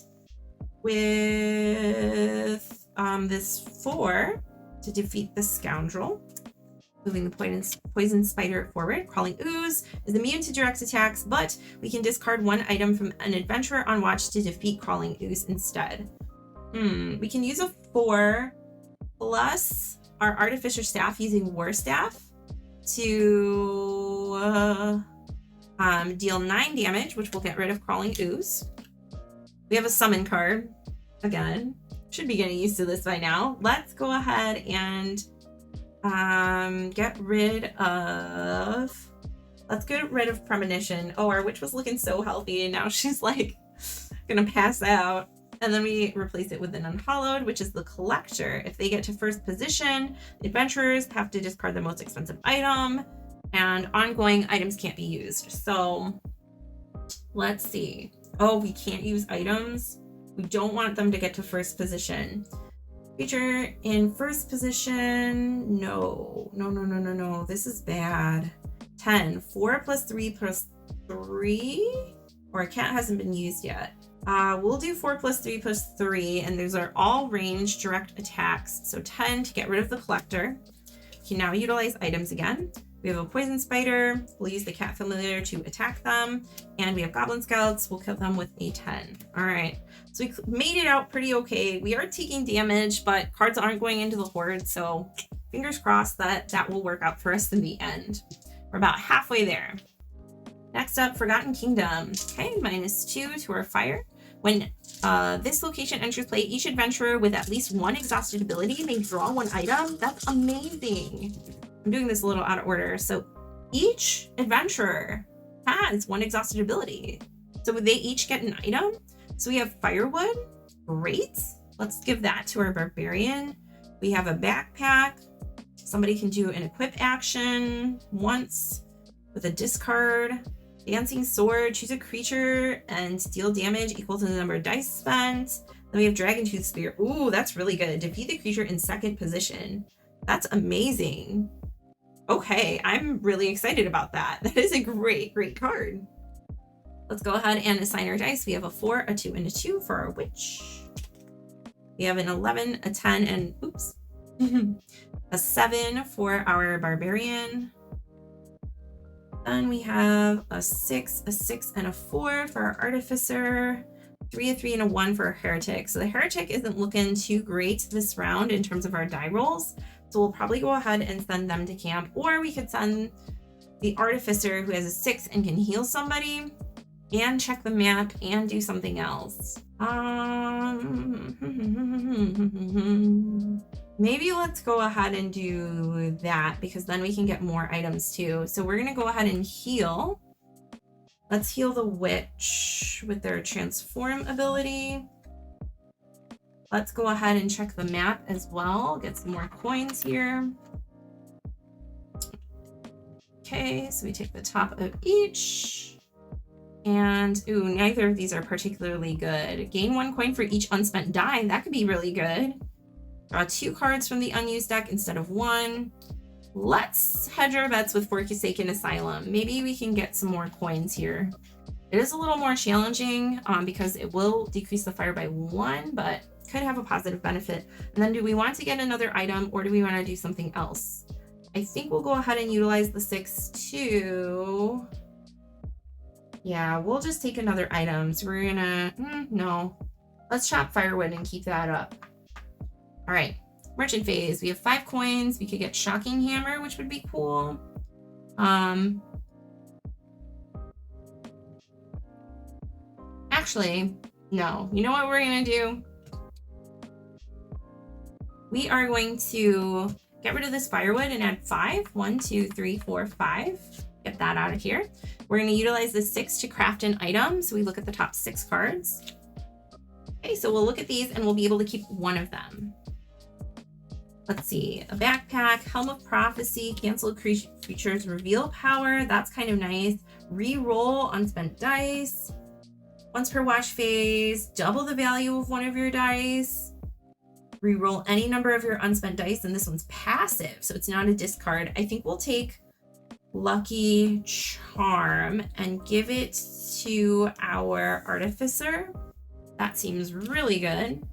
with this 4 to defeat the Scoundrel. Moving the Poison Spider forward. Crawling Ooze is immune to direct attacks, but we can discard 1 item from an adventurer on watch to defeat Crawling Ooze instead. We can use a 4 plus our Artificer Staff using War Staff to deal 9 damage, which will get rid of Crawling Ooze. We have a summon card. Again, should be getting used to this by now. Let's go ahead and get rid of Premonition. Oh, our witch was looking so healthy and now she's like gonna pass out. And then we replace it with an Unhallowed, which is the Collector. If they get to first position, the adventurers have to discard the most expensive item, and ongoing items can't be used. So let's see. Oh, we can't use items. We don't want them to get to first position. Creature in first position. No. This is bad. 10. 4 plus 3 plus 3. Or a cat hasn't been used yet. We'll do 4 + 3 + 3, and those are all ranged direct attacks. So 10 to get rid of the collector. We can now utilize items again. We have a poison spider. We'll use the cat familiar to attack them. And we have goblin scouts. We'll kill them with a 10. All right. So we made it out pretty okay. We are taking damage, but cards aren't going into the horde. So fingers crossed that that will work out for us in the end. We're about halfway there. Next up, Forgotten Kingdom. Okay, -2 to our fire. When this location enters play, each adventurer with at least 1 exhausted ability may draw 1 item. That's amazing. I'm doing this a little out of order. So each adventurer has 1 exhausted ability. So they each get an item. So we have firewood. Great. Let's give that to our barbarian. We have a backpack. Somebody can do an equip action once with a discard. Dancing sword, choose a creature and deal damage equal to the number of dice spent. Then we have Dragon Tooth Spear. Ooh, that's really good. Defeat the creature in 2nd position. That's amazing. Okay, I'm really excited about that. That is a great, great card. Let's go ahead and assign our dice. We have a 4, a 2, and a 2 for our witch. We have an 11, a 10, and oops, a 7 for our barbarian. Then we have a 6, a 6, and a 4 for our artificer. 3, a 3, and a 1 for our heretic. So the heretic isn't looking too great this round in terms of our die rolls. So we'll probably go ahead and send them to camp, or we could send the artificer who has a 6 and can heal somebody and check the map and do something else. Maybe let's go ahead and do that, because then we can get more items too. So we're gonna go ahead and heal. Let's heal the witch with their transform ability. Let's go ahead and check the map as well. Get some more coins here. Okay, so we take the top of each. And, ooh, neither of these are particularly good. Gain 1 coin for each unspent die. That could be really good. Draw 2 cards from the unused deck instead of 1. Let's hedge our bets with Forsaken Asylum. Maybe we can get some more coins here. It is a little more challenging because it will decrease the fire by 1, but could have a positive benefit. And then do we want to get another item, or do we want to do something else? I think we'll go ahead and utilize the 6 too. Yeah, we'll just take another item. So we're gonna, no. Let's chop firewood and keep that up. All right, merchant phase. We have 5 coins. We could get Shocking Hammer, which would be cool. Actually, no. You know what we're gonna do? We are going to get rid of this firewood and add 5. 1, 2, 3, 4, 5. Get that out of here. We're going to utilize the 6 to craft an item. So we look at the top 6 cards. Okay, so we'll look at these and we'll be able to keep 1 of them. Let's see. A backpack, Helm of Prophecy, cancel creatures, reveal power. That's kind of nice. Re-roll unspent dice. Once per watch phase, double the value of 1 of your dice. Reroll any number of your unspent dice, and this one's passive, so it's not a discard. I think we'll take Lucky Charm and give it to our Artificer. That seems really good.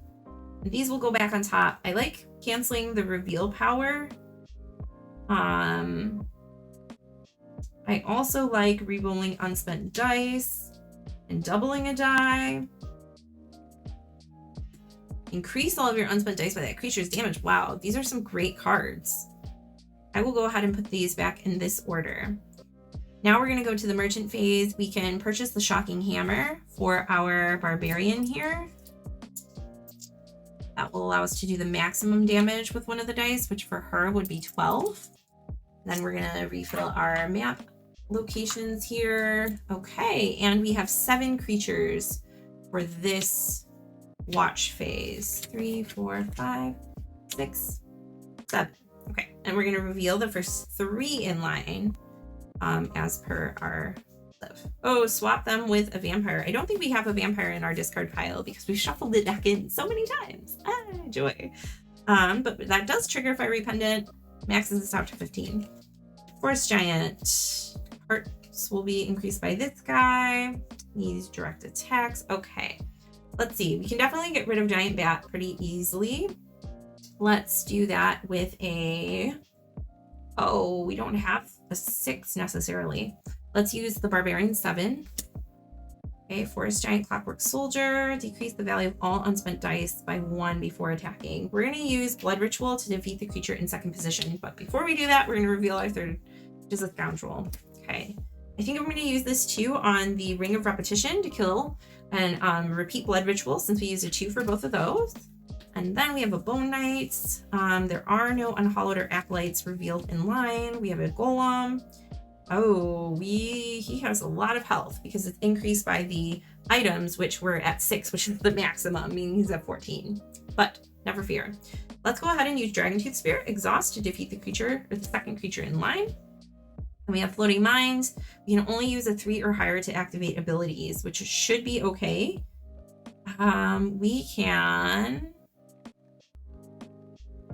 These will go back on top. I like canceling the reveal power. I also like rerolling unspent dice and doubling a die. Increase all of your unspent dice by that creature's damage. Wow, these are some great cards. I will go ahead and put these back in this order. Now we're going to go to the merchant phase. We can purchase the Shocking Hammer for our barbarian here. That will allow us to do the maximum damage with 1 of the dice, which for her would be 12. Then we're going to refill our map locations here. Okay, and we have 7 creatures for this watch phase. 3, 4, 5, 6, 7. Okay, and we're going to reveal the first 3 in line as per our live. Oh, swap them with a vampire. I don't think we have a vampire in our discard pile because we shuffled it back in so many times. Joy. But that does trigger Fiery Pendant. Maxes this out to 15. Forest Giant. Hearts will be increased by this guy. Needs direct attacks. Okay. let's see. We can definitely get rid of Giant Bat pretty easily. Let's do that with a... Oh, we don't have a 6 necessarily. Let's use the Barbarian 7. Okay, Forest Giant Clockwork Soldier. Decrease the value of all unspent dice by 1 before attacking. We're going to use Blood Ritual to defeat the creature in second position. But before we do that, we're going to reveal our third, which is a Scoundrel. Okay. I think I'm going to use this too on the Ring of Repetition to kill and repeat Blood Ritual, since we used a 2 for both of those. And then we have a Bone Knight. There are no Unhallowed or Acolytes revealed in line. We have a Golem. Oh, he has a lot of health because it's increased by the items, which were at 6, which is the maximum, meaning he's at 14. But never fear. Let's go ahead and use Dragontooth Spear Exhaust to defeat the creature, or the second creature in line. And we have Floating Mind. We can only use a 3 or higher to activate abilities, which should be okay. We can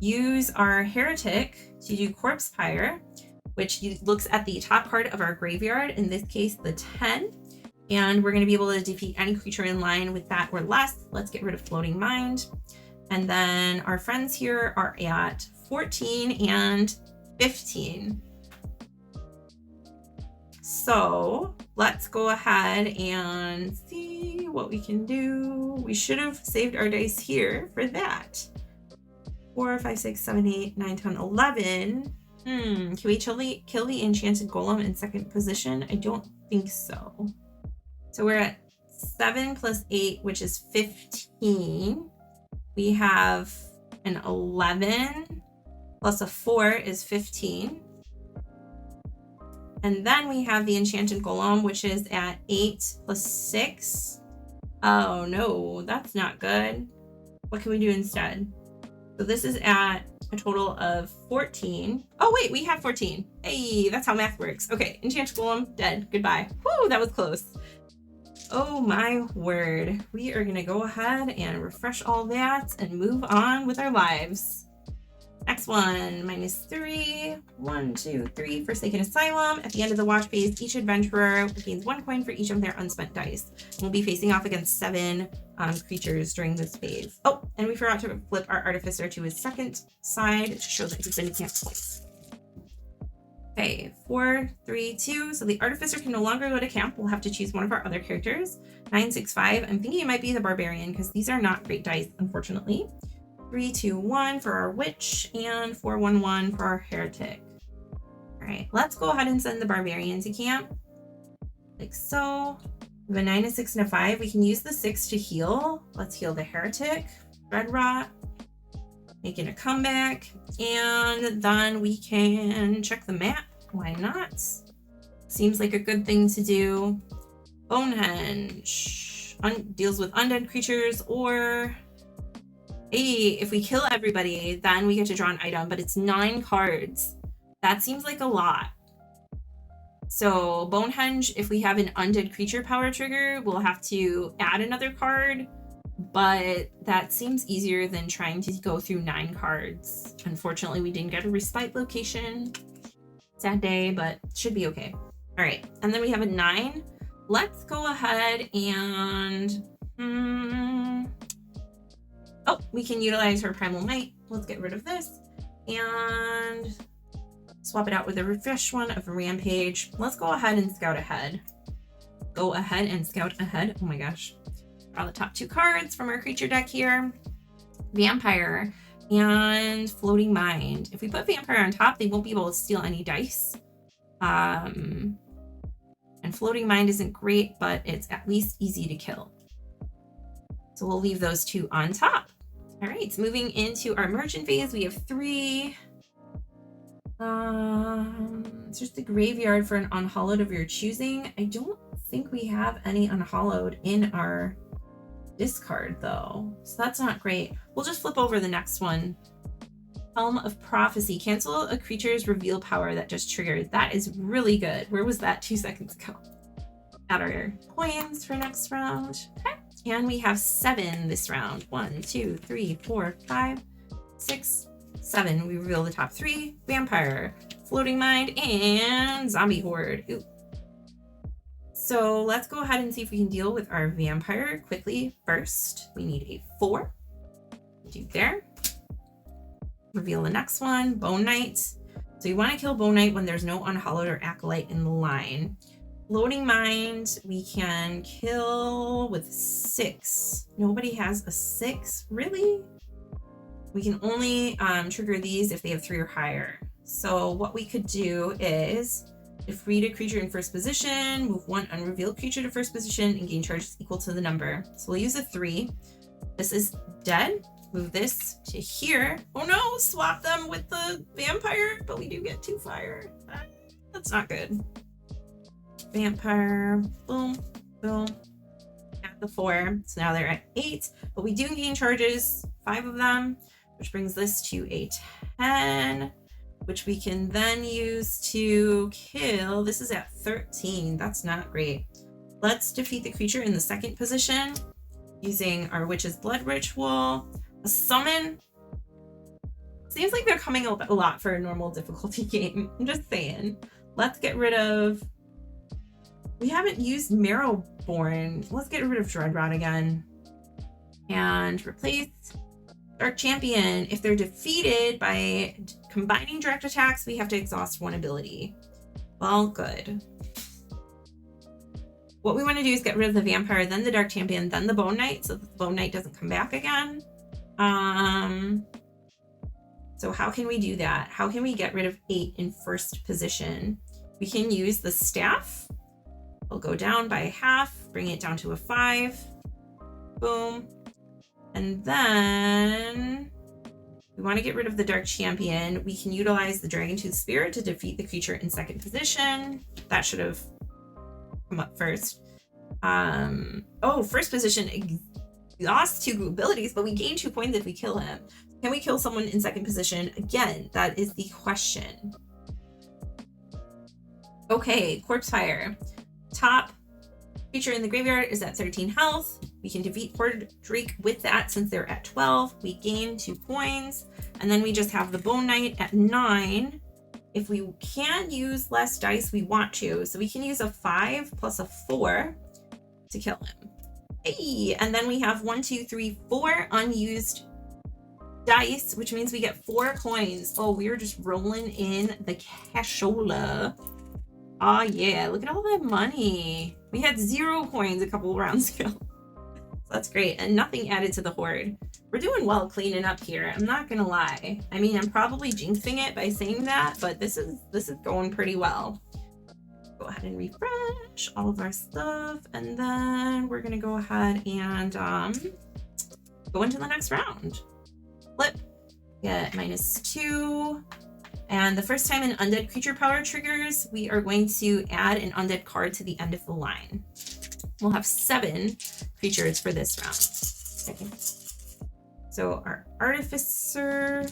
use our Heretic to do Corpse Pyre, which looks at the top card of our graveyard, in this case, the 10. And we're going to be able to defeat any creature in line with that or less. Let's get rid of Floating Mind. And then our friends here are at 14 and 15. So let's go ahead and see what we can do. We should have saved our dice here for that. 4, 5, 6, 7, 8, 9, 10, 11. Can we kill the Enchanted Golem in second position? I don't think so. So we're at 7 plus 8, which is 15. We have an 11 plus a 4 is 15. And then we have the Enchanted Golem, which is at 8 plus 6. Oh no, that's not good. What can we do instead? So this is at a total of 14. Oh wait, we have 14. Hey, that's how math works. Okay, Enchanted Golem, dead. Goodbye. Whoo, that was close. Oh my word. We are gonna go ahead and refresh all that and move on with our lives. Next one, -3. 1, 2, 3, Forsaken Asylum. At the end of the watch phase, each adventurer gains 1 coin for each of their unspent dice. We'll be facing off against 7 creatures during this phase. Oh, and we forgot to flip our Artificer to his second side to show that he's been to camp twice. Okay, 4, 3, 2. So the Artificer can no longer go to camp. We'll have to choose one of our other characters. 9, 6, 5. I'm thinking it might be the Barbarian because these are not great dice, unfortunately. 3, 2, 1 for our Witch, and 4, 1, 1 for our Heretic. All right, let's go ahead and send the Barbarian to camp, like so. We have a 9, a 6, and a 5. We can use the 6 to heal. Let's heal the Heretic, Red Rot, making a comeback, and then we can check the map. Why not? Seems like a good thing to do. Bonehenge deals with undead creatures, or hey, if we kill everybody, then we get to draw an item, but it's 9 cards. That seems like a lot. So Bonehenge, if we have an undead creature power trigger, we'll have to add another card, but that seems easier than trying to go through 9 cards. Unfortunately, we didn't get a respite location. Sad day, but should be okay. All right, and then we have a 9. Let's go ahead and oh, we can utilize her Primal Might. Let's get rid of this and swap it out with a refresh one of Rampage. Let's go ahead and scout ahead. Go ahead and scout ahead. Oh my gosh. Draw the top 2 cards from our creature deck here. Vampire and Floating Mind. If we put Vampire on top, they won't be able to steal any dice. And Floating Mind isn't great, but it's at least easy to kill. So we'll leave those 2 on top. All right, so moving into our merchant phase, we have 3. It's just a graveyard for an Unhallowed of your choosing. I don't think we have any Unhallowed in our discard though, so that's not great. We'll just flip over the next one. Helm of Prophecy. Cancel a creature's reveal power that just triggered. That is really good. Where was that 2 seconds ago? Add our coins for next round. Okay. And we have 7 this round. 1, 2, 3, 4, 5, 6, 7. We reveal the top 3. Vampire, Floating Mind, and Zombie Horde. Ooh. So let's go ahead and see if we can deal with our vampire quickly. First, we need a 4. Do there. Reveal the next one, Bone Knight. So you want to kill Bone Knight when there's no Unhallowed or Acolyte in the line. Floating Mind, we can kill with 6. Nobody has a 6, really? We can only trigger these if they have 3 or higher. So what we could do is defeat a creature in first position, move 1 unrevealed creature to first position, and gain charges equal to the number. So we'll use a 3. This is dead. Move this to here. Oh no, swap them with the vampire, but we do get 2 fire. That's not good. Vampire, boom, boom. At the 4, so now they're at 8, but we do gain charges, 5 of them, which brings this to a 10, which we can then use to kill. This is at 13. That's not great. Let's defeat the creature in the second position using our Witch's Blood Ritual. A summon. Seems like they're coming up a lot for a normal difficulty game. I'm just saying. Let's get rid of... We haven't used Marrowborn. Let's get rid of Dreadrot again. And replace Dark Champion. If they're defeated by combining direct attacks, we have to exhaust 1 ability. Well, good. What we want to do is get rid of the Vampire, then the Dark Champion, then the Bone Knight, so that the Bone Knight doesn't come back again. So how can we do that? How can we get rid of 8 in first position? We can use the staff. We'll go down by half, bring it down to a 5. Boom. And then we want to get rid of the Dark Champion. We can utilize the Dragontooth Spirit to defeat the creature in second position. That should have come up first. First position lost 2 abilities, but we gain 2 points if we kill him. Can we kill someone in second position? Again, that is the question. Okay, Corpse Fire. Top creature in the graveyard is at 13 health. We can defeat Horde Drake with that since they're at 12. We gain 2 points. And then we just have the Bone Knight at 9. If we can use less dice, we want to. So we can use a 5 plus a 4 to kill him. Hey, and then we have 1, 2, 3, 4 unused dice, which means we get 4 coins. Oh, we're just rolling in the cashola. Oh yeah, look at all that money. We had 0 coins a couple rounds ago. So that's great, and nothing added to the Horde. We're doing well cleaning up here, I'm not gonna lie. I mean, I'm probably jinxing it by saying that, but this is going pretty well. Go ahead and refresh all of our stuff, and then we're gonna go ahead and go into the next round. Flip, get -2. And the first time an undead creature power triggers, we are going to add an undead card to the end of the line. We'll have 7 creatures for this round. Okay. So our Artificer.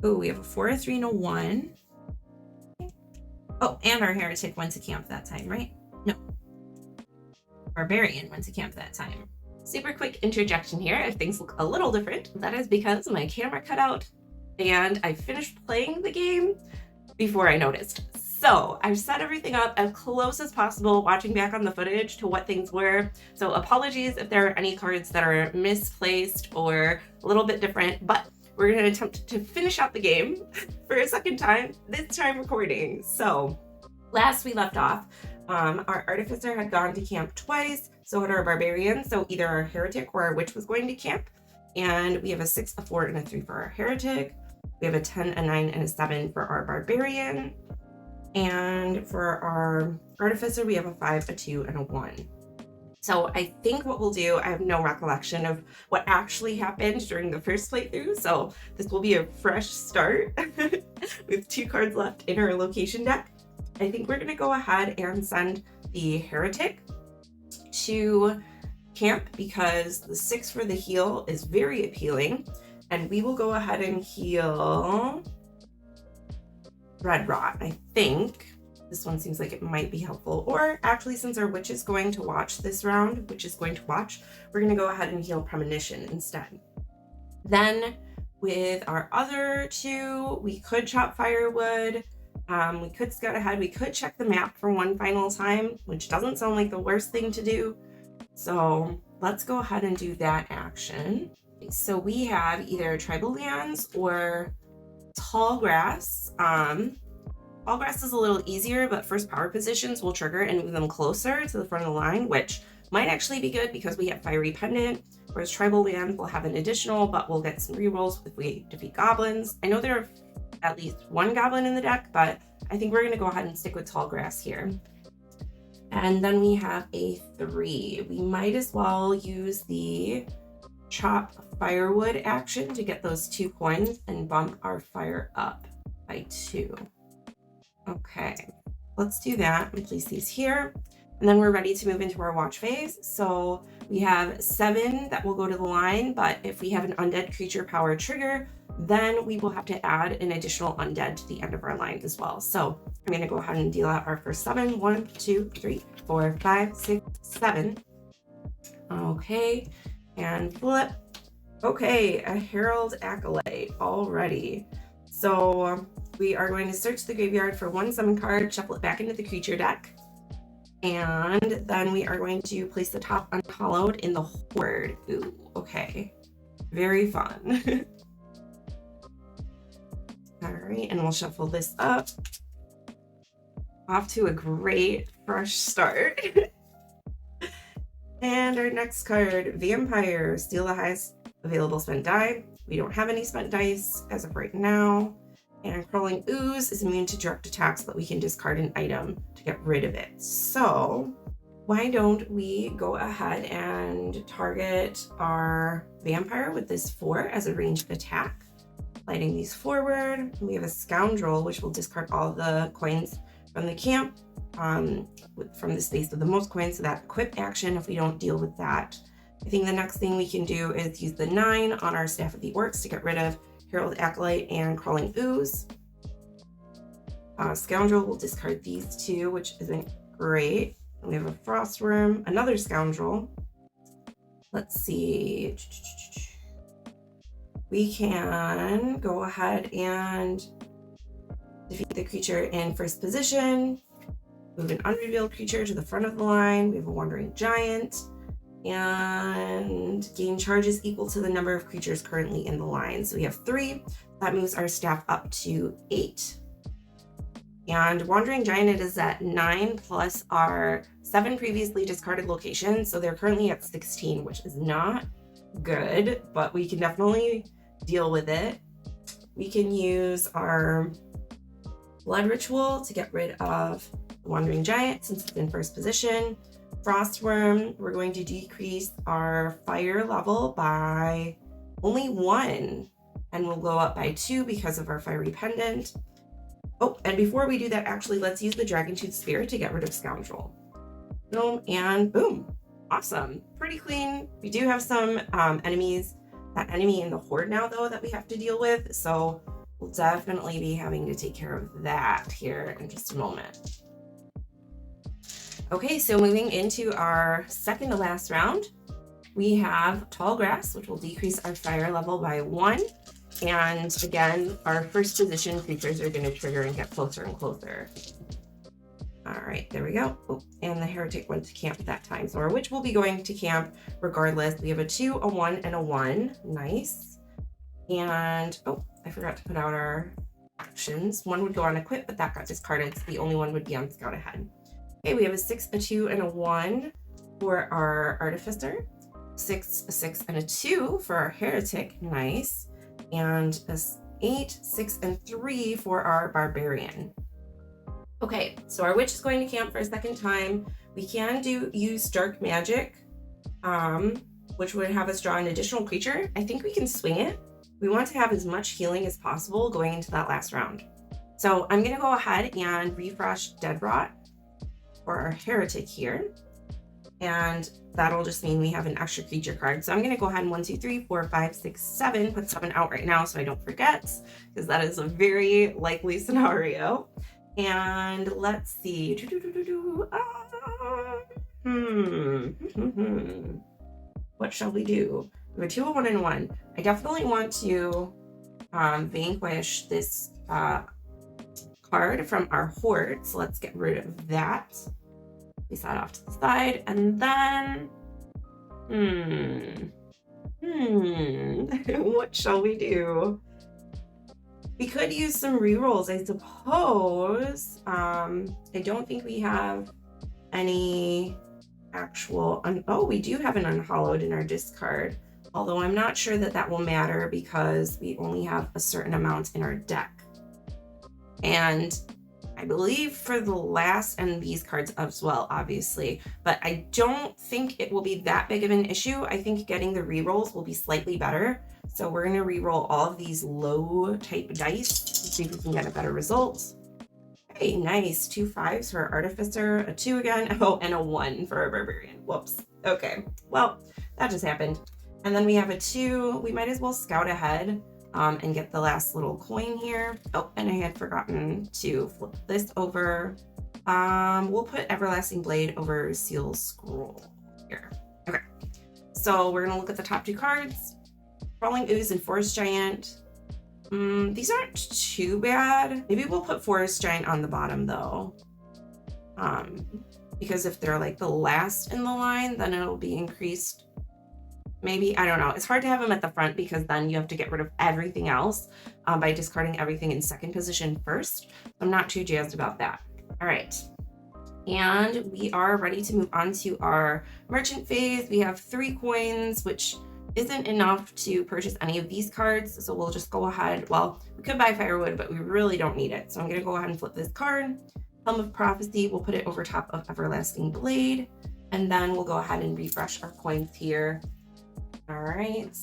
Oh, we have a 4, a 3, and a 1. Okay. Oh, and our Heretic went to camp that time, right? No. Barbarian went to camp that time. Super quick interjection here. If things look a little different, that is because my camera cut out and I finished playing the game before I noticed. So I've set everything up as close as possible, watching back on the footage to what things were. So apologies if there are any cards that are misplaced or a little bit different, but we're gonna attempt to finish out the game for a second time, this time recording. So last we left off, our Artificer had gone to camp twice, so had our Barbarian. So either our Heretic or our Witch was going to camp. And we have a 6, a 4, and a 3 for our Heretic. We have a 10, a 9, and a 7 for our Barbarian. And for our Artificer, we have a 5, a 2, and a 1. So I think what we'll do, I have no recollection of what actually happened during the first playthrough, so this will be a fresh start with 2 cards left in our location deck. I think we're going to go ahead and send the Heretic to camp because the 6 for the heal is very appealing, and we will go ahead and heal Dreadrot. I think this one seems like it might be helpful, or actually, since our Witch is going to watch this round, we're going to go ahead and heal Premonition instead. Then with our other 2, we could chop Firewood. We could scout ahead. We could check the map for one final time, which doesn't sound like the worst thing to do. So let's go ahead and do that action. So we have either tribal lands or tall grass. Tall grass is a little easier, but first power positions will trigger and move them closer to the front of the line, which might actually be good because we have Fiery Pendant, whereas tribal lands will have an additional, but we'll get some rerolls if we defeat goblins. I know there are at least one goblin in the deck, but I think we're going to go ahead and stick with tall grass here. And then we have a 3. We might as well use the chop firewood action to get those 2 coins and bump our fire up by 2. Okay, let's do that and place these here. And then we're ready to move into our watch phase. So we have 7 that will go to the line, but if we have an undead creature power trigger, then we will have to add an additional undead to the end of our line as well. So I'm going to go ahead and deal out our first 7. 1, 2, 3, 4, 5, 6, 7. Okay, and flip. Okay, a Herald Acolyte already. So we are going to search the graveyard for 1 summon card, shuffle it back into the creature deck. And then we are going to place the top unhallowed in the Horde. Ooh, okay. Very fun. All right, and we'll shuffle this up. Off to a great fresh start. And our next card, Vampire. Steal the highest available spent die. We don't have any spent dice as of right now. And Crawling Ooze is immune to direct attacks, but we can discard an item to get rid of it. So why don't we go ahead and target our Vampire with this 4 as a ranged attack. Sliding these forward. We have a Scoundrel, which will discard all the coins from the camp, from the space with the most coins, so that equip action if we don't deal with that. I think the next thing we can do is use the 9 on our Staff of the Orcs to get rid of Herald Acolyte and Crawling Ooze. Scoundrel will discard these 2, which isn't great. And we have a Frostworm, another Scoundrel. Let's see. We can go ahead and defeat the creature in first position. Move an unrevealed creature to the front of the line. We have a Wandering Giant. And gain charges equal to the number of creatures currently in the line. So we have 3. That moves our staff up to 8. And Wandering Giant is at 9 plus our 7 previously discarded locations. So they're currently at 16, which is not good, but we can definitely deal with it. We can use our Blood Ritual to get rid of the Wandering Giant since it's in first position. Frostworm, we're going to decrease our fire level by only 1, and we'll go up by 2 because of our Fiery Pendant. Oh, and before we do that, actually, let's use the Dragontooth Spear to get rid of Scoundrel. Boom, and boom. Awesome. Pretty clean. We do have some enemies, that enemy in the Horde now, though, that we have to deal with, so we'll definitely be having to take care of that here in just a moment. Okay, so moving into our second to last round, we have Tall Grass, which will decrease our fire level by 1. And again, our first position creatures are going to trigger and get closer and closer. All right, there we go. Oh, and the Heretic went to camp that time. So our Witch will be going to camp regardless. We have a 2, a 1, and a 1. Nice. And, oh, I forgot to put out our actions. 1 would go on Equip, but that got discarded. So the only one would be on Scout Ahead. Okay, we have a 6, a 2, and a 1 for our Artificer. 6, a 6, and a 2 for our Heretic. Nice. And a 8, 6, and 3 for our Barbarian. Okay, so our Witch is going to camp for a second time. We can use Dark Magic, which would have us draw an additional creature. I think we can swing it. We want to have as much healing as possible going into that last round. So I'm going to go ahead and refresh Deadrot for our Heretic here. And that'll just mean we have an extra creature card. So I'm going to go ahead and 1, 2, 3, 4, 5, 6, 7, put 7 out right now so I don't forget, because that is a very likely scenario. And let's see. What shall we do? We have a 2, a 1, and a 1. I definitely want to vanquish this card from our hoard. So let's get rid of that. Place that off to the side. And then, what shall we do? We could use some rerolls, I suppose. I don't think we have any actual, oh, we do have an unhallowed in our discard. Although I'm not sure that that will matter because we only have a certain amount in our deck. And I believe for the last, and these cards as well, obviously, but I don't think it will be that big of an issue. I think getting the rerolls will be slightly better. So we're gonna reroll all of these low type dice to see if we can get a better result. Hey, nice, 2 5s for our Artificer, a 2 again, oh, and a 1 for our Barbarian. Whoops, okay, well, that just happened. And then we have a 2, we might as well scout ahead and get the last little coin here. Oh, and I had forgotten to flip this over. We'll put Everlasting Blade over Seal Scroll here. Okay, so we're gonna look at the top 2 cards. Crawling Ooze and Forest Giant. These aren't too bad. Maybe we'll put Forest Giant on the bottom though. Because if they're like the last in the line, then it'll be increased. Maybe, I don't know. It's hard to have them at the front because then you have to get rid of everything else by discarding everything in second position first. I'm not too jazzed about that. All right. And we are ready to move on to our merchant phase. We have 3 coins, which isn't enough to purchase any of these cards. So we'll just go ahead. Well, we could buy Firewood, but we really don't need it. So I'm going to go ahead and flip this card. Helm of Prophecy, we'll put it over top of Everlasting Blade. And then we'll go ahead and refresh our coins here. All right.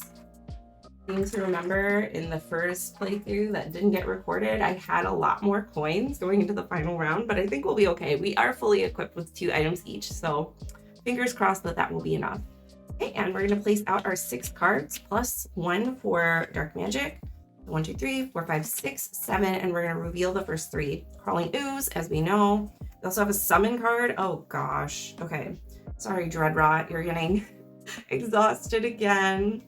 Seem to remember in the first playthrough that didn't get recorded, I had a lot more coins going into the final round, but I think we'll be okay. We are fully equipped with 2 items each, so fingers crossed that that will be enough. Okay, and we're going to place out our 6 cards plus 1 for Dark Magic. 1, 2, 3, 4, 5, 6, 7, and we're going to reveal the first 3. Crawling Ooze, as we know. We also have a summon card. Oh gosh. Okay. Sorry, Dreadrot, you're getting exhausted again.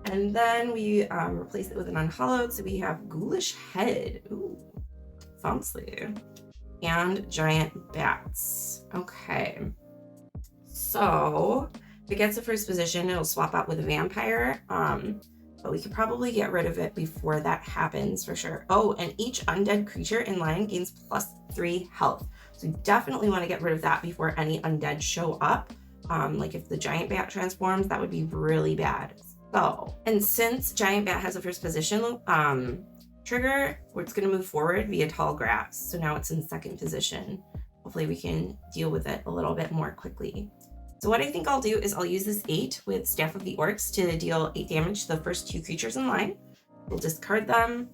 And then we replace it with an unhallowed, so we have Ghoulish Head. Ooh, fancy. And Giant Bats. Okay. So if it gets the first position, it'll swap out with a Vampire. But we could probably get rid of it before that happens for sure. Oh, and each undead creature in line gains +3 health. So we definitely want to get rid of that before any undead show up. Like if the Giant Bat transforms, that would be really bad. So, and since Giant Bat has a first position trigger, it's going to move forward via Tall Grass. So now it's in second position. Hopefully we can deal with it a little bit more quickly. So what I think I'll do is I'll use this 8 with Staff of the Orcs to deal 8 damage to the first 2 creatures in line. We'll discard them.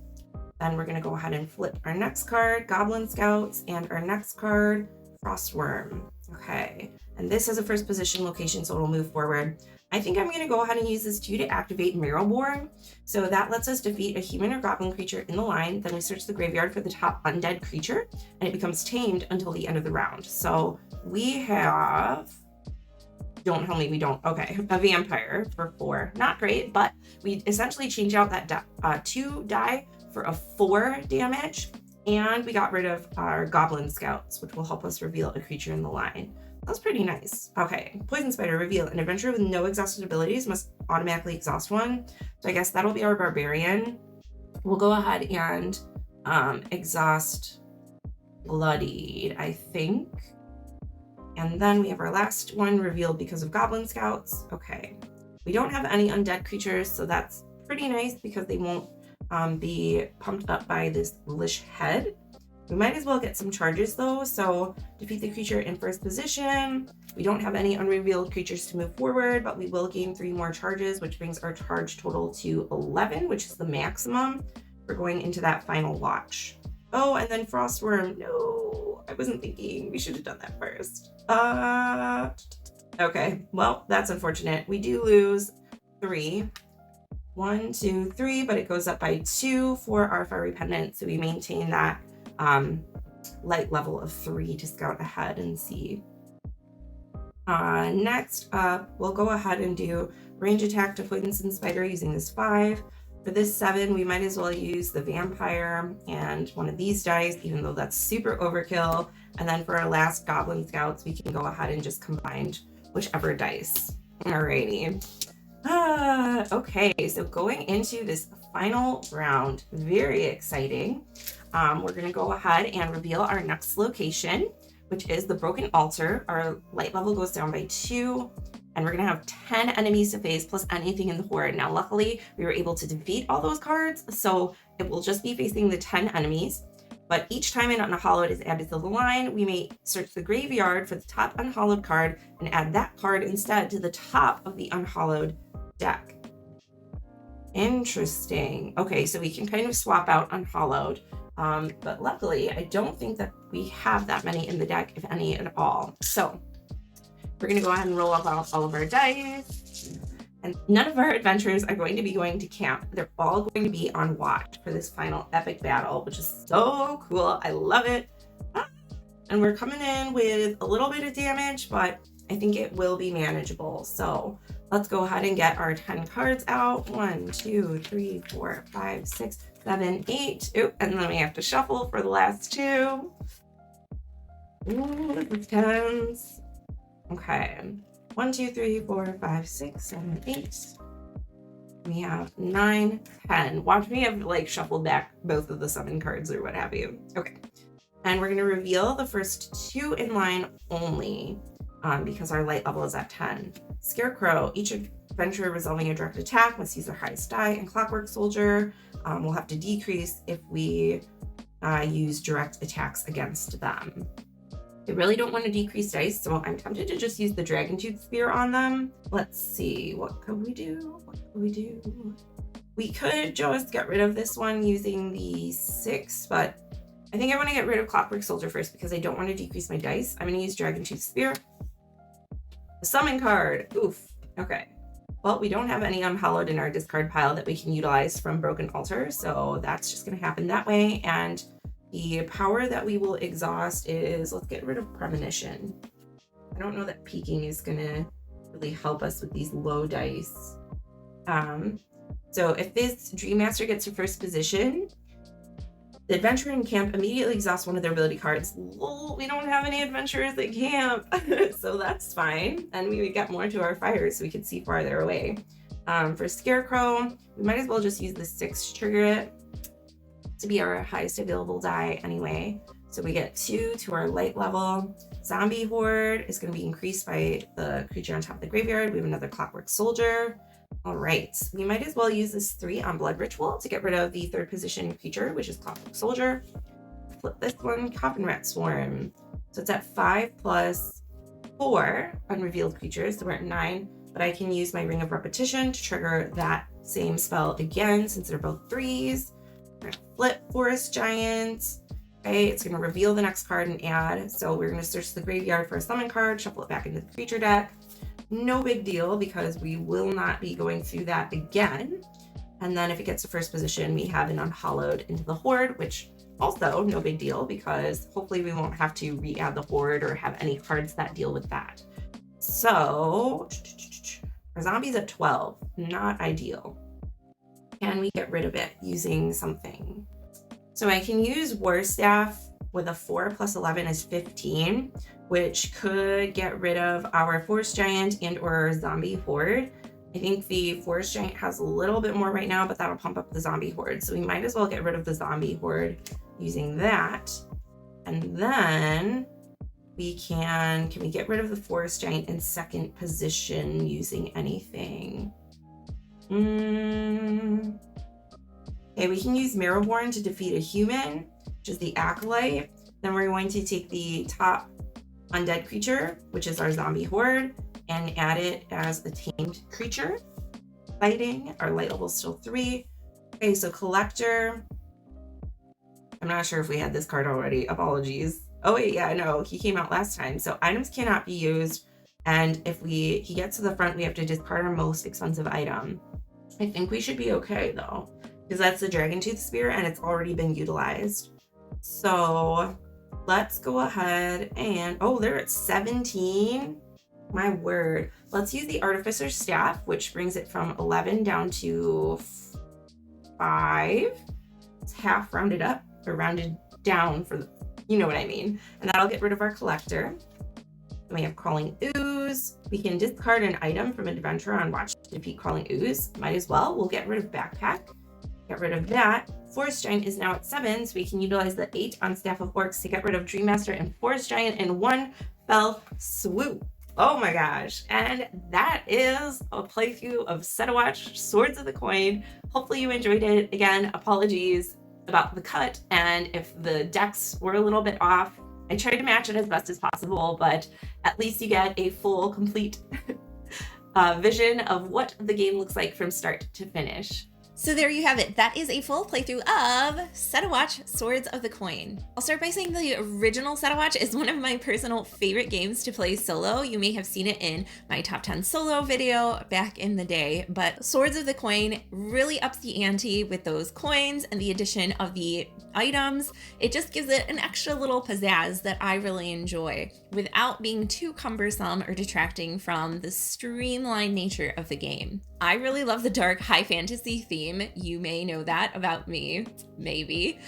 Then we're going to go ahead and flip our next card, Goblin Scouts, and our next card, Frostworm. Okay, and this has a first position location, so it'll move forward. I think I'm going to go ahead and use this 2 to activate Marrowborn. So that lets us defeat a human or goblin creature in the line. Then we search the graveyard for the top undead creature, and it becomes tamed until the end of the round. So we have... Don't tell me we don't. Okay, a Vampire for 4. Not great, but we essentially changed out that 2 die for a 4 damage. And we got rid of our Goblin Scouts, which will help us reveal a creature in the line. That's pretty nice. Okay, Poison Spider, reveal. An adventurer with no exhausted abilities must automatically exhaust one. So I guess that'll be our Barbarian. We'll go ahead and exhaust Bloodied, I think. And then we have our last one revealed because of Goblin Scouts. Okay, we don't have any undead creatures, so that's pretty nice because they won't be pumped up by this Ghoulish Head. We might as well get some charges though, so defeat the creature in first position. We don't have any unrevealed creatures to move forward, but we will gain 3 more charges, which brings our charge total to 11, which is the maximum for going into that final watch. Oh, and then Frostworm. No, I wasn't thinking. We should have done that first. Okay, well, that's unfortunate. We do lose 3. 1, 2, 3, but it goes up by 2 for our Fiery Pendant, so we maintain that light level of 3 to scout ahead and see. Next up, we'll go ahead and do range attack to Poison Spider using this 5. For this 7, we might as well use the vampire and one of these dice, even though that's super overkill. And then for our last Goblin Scouts, we can go ahead and just combine whichever dice. Alrighty. Okay, so going into this final round, very exciting. We're going to go ahead and reveal our next location, which is the Broken Altar. Our light level goes down by 2, and we're going to have 10 enemies to face plus anything in the horde. Now, luckily, we were able to defeat all those cards, so it will just be facing the 10 enemies. But each time an unhallowed is added to the line, we may search the graveyard for the top unhallowed card and add that card instead to the top of the unhallowed deck. Interesting. Okay, so we can kind of swap out unhallowed. But luckily, I don't think that we have that many in the deck, if any at all. So we're going to go ahead and roll up all of our dice. And none of our adventurers are going to be going to camp. They're all going to be on watch for this final epic battle, which is so cool. I love it. And we're coming in with a little bit of damage, but I think it will be manageable. So let's go ahead and get our 10 cards out. 1, 2, 3, 4, 5, 6, 7, 8. Oop, and then we have to shuffle for the last 2. Ooh, this is 10s. Okay. 1, 2, 3, 4, 5, 6, 7, 8. We have 9, 10. Watch me have like shuffled back both of the 7 cards or what have you. Okay. And we're going to reveal the first 2 in line only because our light level is at 10. Scarecrow. Each adventurer resolving a direct attack must use their highest die, and Clockwork Soldier will have to decrease if we use direct attacks against them. I really don't want to decrease dice, so I'm tempted to just use the Dragon Tooth Spear on them. Let's see, what could we do? We could just get rid of this one using the 6, but I think I want to get rid of Clockwork Soldier first because I don't want to decrease my dice. I'm going to use Dragon Tooth Spear. The Summon card. Oof. Okay. Well, we don't have any unhallowed in our discard pile that we can utilize from Broken Altar, so that's just going to happen that way. And the power that we will exhaust is, let's get rid of Premonition. I don't know that peeking is going to really help us with these low dice. So if this Dream Master gets to first position, the adventurer in camp immediately exhausts one of their ability cards. Lol, we don't have any adventurers at camp, so that's fine. And we would get more to our fires so we could see farther away. For Scarecrow, we might as well just use the 6 to trigger it to be our highest available die anyway. So we get 2 to our light level. Zombie Horde is going to be increased by the creature on top of the graveyard. We have another Clockwork Soldier. All right, we might as well use this 3 on Blood Ritual to get rid of the 3rd position creature, which is Clockwork Soldier. Flip this one, Coffin Rat Swarm. So it's at 5 plus 4 unrevealed creatures, so we're at 9, but I can use my Ring of Repetition to trigger that same spell again since they're both 3s. We're gonna flip Forest Giant. Okay, it's gonna reveal the next card and add. So we're gonna search the graveyard for a summon card, shuffle it back into the creature deck. No big deal because we will not be going through that again. And then if it gets to first position, we have an unhallowed into the horde, which also no big deal because hopefully we won't have to re-add the horde or have any cards that deal with that. So our zombie's at 12, not ideal. Can we get rid of it using something? So I can use War Staff with a 4 plus 11 is 15, which could get rid of our Forest Giant and or Zombie Horde. I think the Forest Giant has a little bit more right now, but that'll pump up the Zombie Horde. So we might as well get rid of the Zombie Horde using that. And then we can we get rid of the Forest Giant in 2nd position using anything? Okay, we can use Marrowborn to defeat a human, which is the Acolyte. Then we're going to take the top undead creature, which is our Zombie Horde, and add it as a tamed creature. Fighting, our light level is still 3. Okay, so Collector. I'm not sure if we had this card already. Apologies. Oh wait, yeah, no, he came out last time. So items cannot be used, and if he gets to the front, we have to discard our most expensive item. I think we should be okay though, because that's the Dragon Tooth Spear and it's already been utilized. So let's go ahead and, oh, they're at 17. My word. Let's use the Artificer's Staff, which brings it from 11 down to 5. It's half rounded up or rounded down for the, you know what I mean. And that'll get rid of our collector. Then we have Crawling Ooze. We can discard an item from Adventure on Watch to defeat Crawling Ooze. Might as well. We'll get rid of Backpack. Get rid of that. Forest Giant is now at 7, so we can utilize the 8 on Staff of Orcs to get rid of Dream Master and Forest Giant in one fell swoop. Oh my gosh. And that is a playthrough of Setawatch Swords of the Coin. Hopefully you enjoyed it. Again, apologies about the cut and if the decks were a little bit off. I tried to match it as best as possible, but at least you get a full, complete vision of what the game looks like from start to finish. So there you have it. That is a full playthrough of Setawatch Swords of the Coin. I'll start by saying the original Setawatch is one of my personal favorite games to play solo. You may have seen it in my top 10 solo video back in the day, but Swords of the Coin really ups the ante with those coins and the addition of the items. It just gives it an extra little pizzazz that I really enjoy without being too cumbersome or detracting from the streamlined nature of the game. I really love the dark high fantasy theme. You may know that about me, maybe.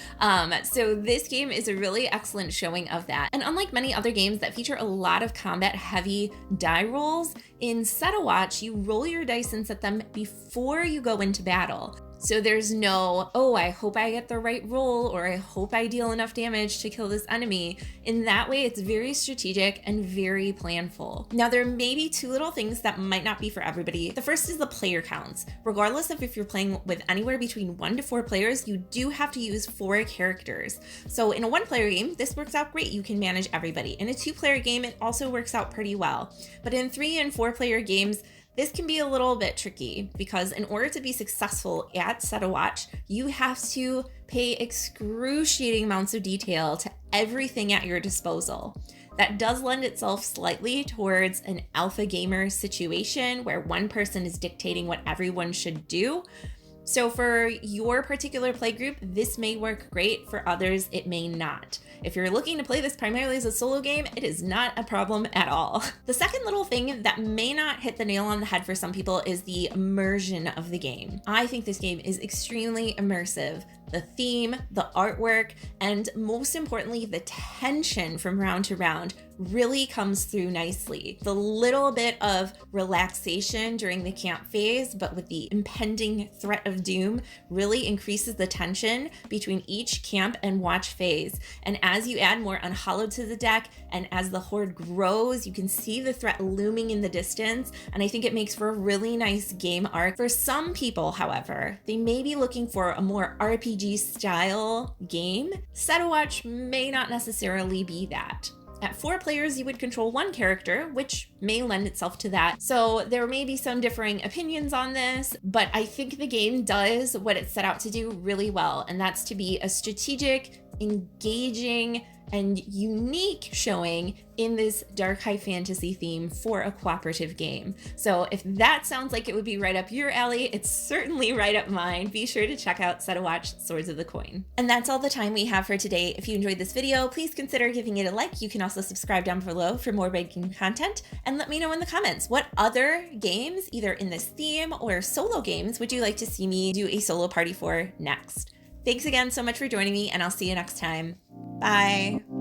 So this game is a really excellent showing of that. And unlike many other games that feature a lot of combat heavy die rolls, in Setawatch, you roll your dice and set them before you go into battle. So there's no, oh, I hope I get the right roll, or I hope I deal enough damage to kill this enemy. In that way, it's very strategic and very planful. Now, there may be two little things that might not be for everybody. The first is the player counts. Regardless of if you're playing with anywhere between 1 to 4 players, you do have to use 4 characters. So in a 1-player game, this works out great. You can manage everybody. In a 2-player game, it also works out pretty well. But in 3 and 4-player games, this can be a little bit tricky because in order to be successful at Setawatch, you have to pay excruciating amounts of detail to everything at your disposal. That does lend itself slightly towards an alpha gamer situation where one person is dictating what everyone should do. So for your particular playgroup, this may work great. For others, it may not. If you're looking to play this primarily as a solo game, it is not a problem at all. The second little thing that may not hit the nail on the head for some people is the immersion of the game. I think this game is extremely immersive. The theme, the artwork, and most importantly, the tension from round to round really comes through nicely. The little bit of relaxation during the camp phase, but with the impending threat of doom, really increases the tension between each camp and watch phase. And as you add more Unhallowed to the deck, and as the horde grows, you can see the threat looming in the distance, and I think it makes for a really nice game arc. For some people, however, they may be looking for a more RPG style game. Setawatch may not necessarily be that. At 4 players, you would control 1 character, which may lend itself to that. So there may be some differing opinions on this, but I think the game does what it set out to do really well, and that's to be a strategic, engaging, and unique showing in this dark high fantasy theme for a cooperative game. So if that sounds like it would be right up your alley, it's certainly right up mine. Be sure to check out Setawatch Swords of the Coin. And that's all the time we have for today. If you enjoyed this video, please consider giving it a like. You can also subscribe down below for more breaking content, and let me know in the comments what other games, either in this theme or solo games, would you like to see me do a solo party for next. Thanks again so much for joining me, and I'll see you next time. Bye.